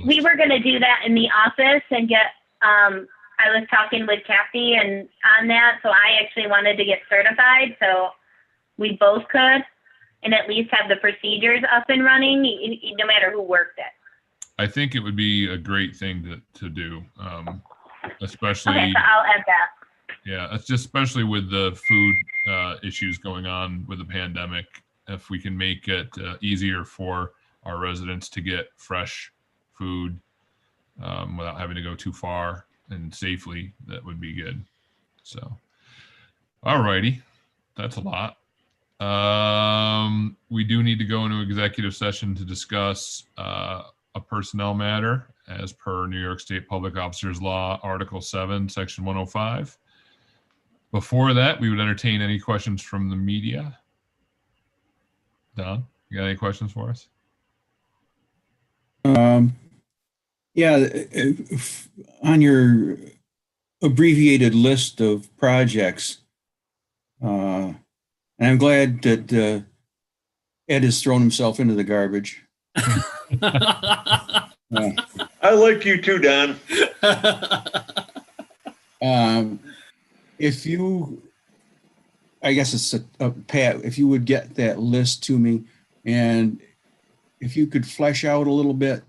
we were going to do that in the office and get, I was talking with Kathy and on that. So I actually wanted to get certified. So we both could, and at least have the procedures up and running, no matter who worked it. I think it would be a great thing to do, especially. Okay, so I'll add that. Yeah, it's just especially with the food issues going on with the pandemic. If we can make it easier for our residents to get fresh food without having to go too far and safely, that would be good. So, all righty, that's a lot. We do need to go into executive session to discuss a personnel matter as per New York State Public Officers Law, Article 7, Section 105. Before that, we would entertain any questions from the media. Don, you got any questions for us? Yeah, on your abbreviated list of projects, and I'm glad that Ed has thrown himself into the garbage. I like you too, Don. If you, I guess it's a Pat, if you would get that list to me, and if you could flesh out a little bit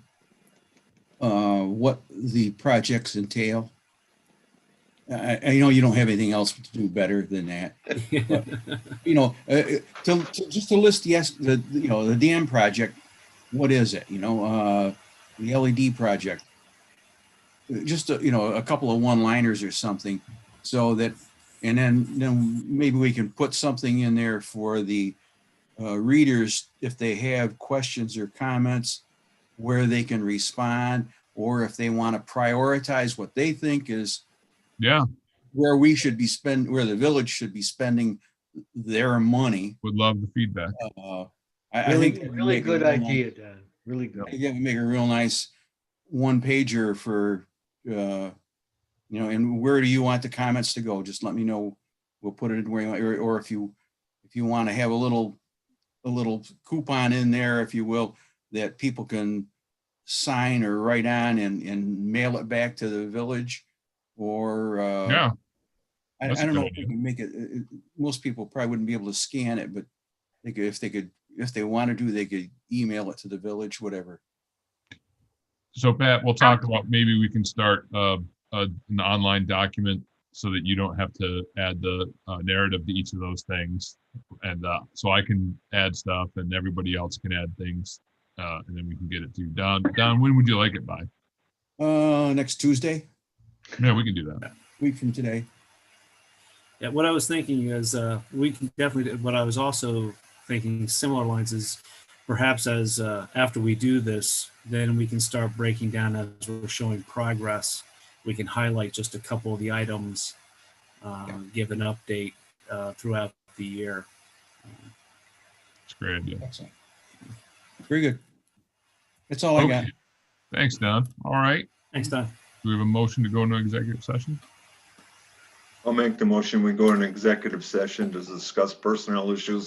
what the projects entail. I know you don't have anything else to do better than that, but, you know, just to list the dam project. What is it? You know, the LED project. Just a couple of one-liners or something, so that, and then maybe we can put something in there for the readers if they have questions or comments, where they can respond, or if they want to prioritize what they think is where we should be where the village should be spending their money. Would love the feedback. I Really, think really good idea, Dan. Really good. Yeah, we make a real nice one pager for, and where do you want the comments to go? Just let me know. We'll put it where you want, or if you want to have a little coupon in there, if you will, that people can sign or write on and mail it back to the village, or yeah, I don't know if we can make it. Most people probably wouldn't be able to scan it, but they could, if they want to do, they could email it to the village, whatever. So Pat, we'll talk about maybe we can start an online document so that you don't have to add the narrative to each of those things, and so I can add stuff and everybody else can add things, and then we can get it to you. Don, when would you like it by? Next Tuesday. Yeah, we can do that. Week from today. Yeah, what I was thinking is we can definitely. What I was also thinking similar lines is perhaps as after we do this, then we can start breaking down as we're showing progress. We can highlight just a couple of the items, give an update throughout the year. It's a great idea. Excellent. Very good. That's all I got. Thanks, Don. All right. Thanks, Don. Do we have a motion to go into executive session? I'll make the motion. We go into executive session to discuss personnel issues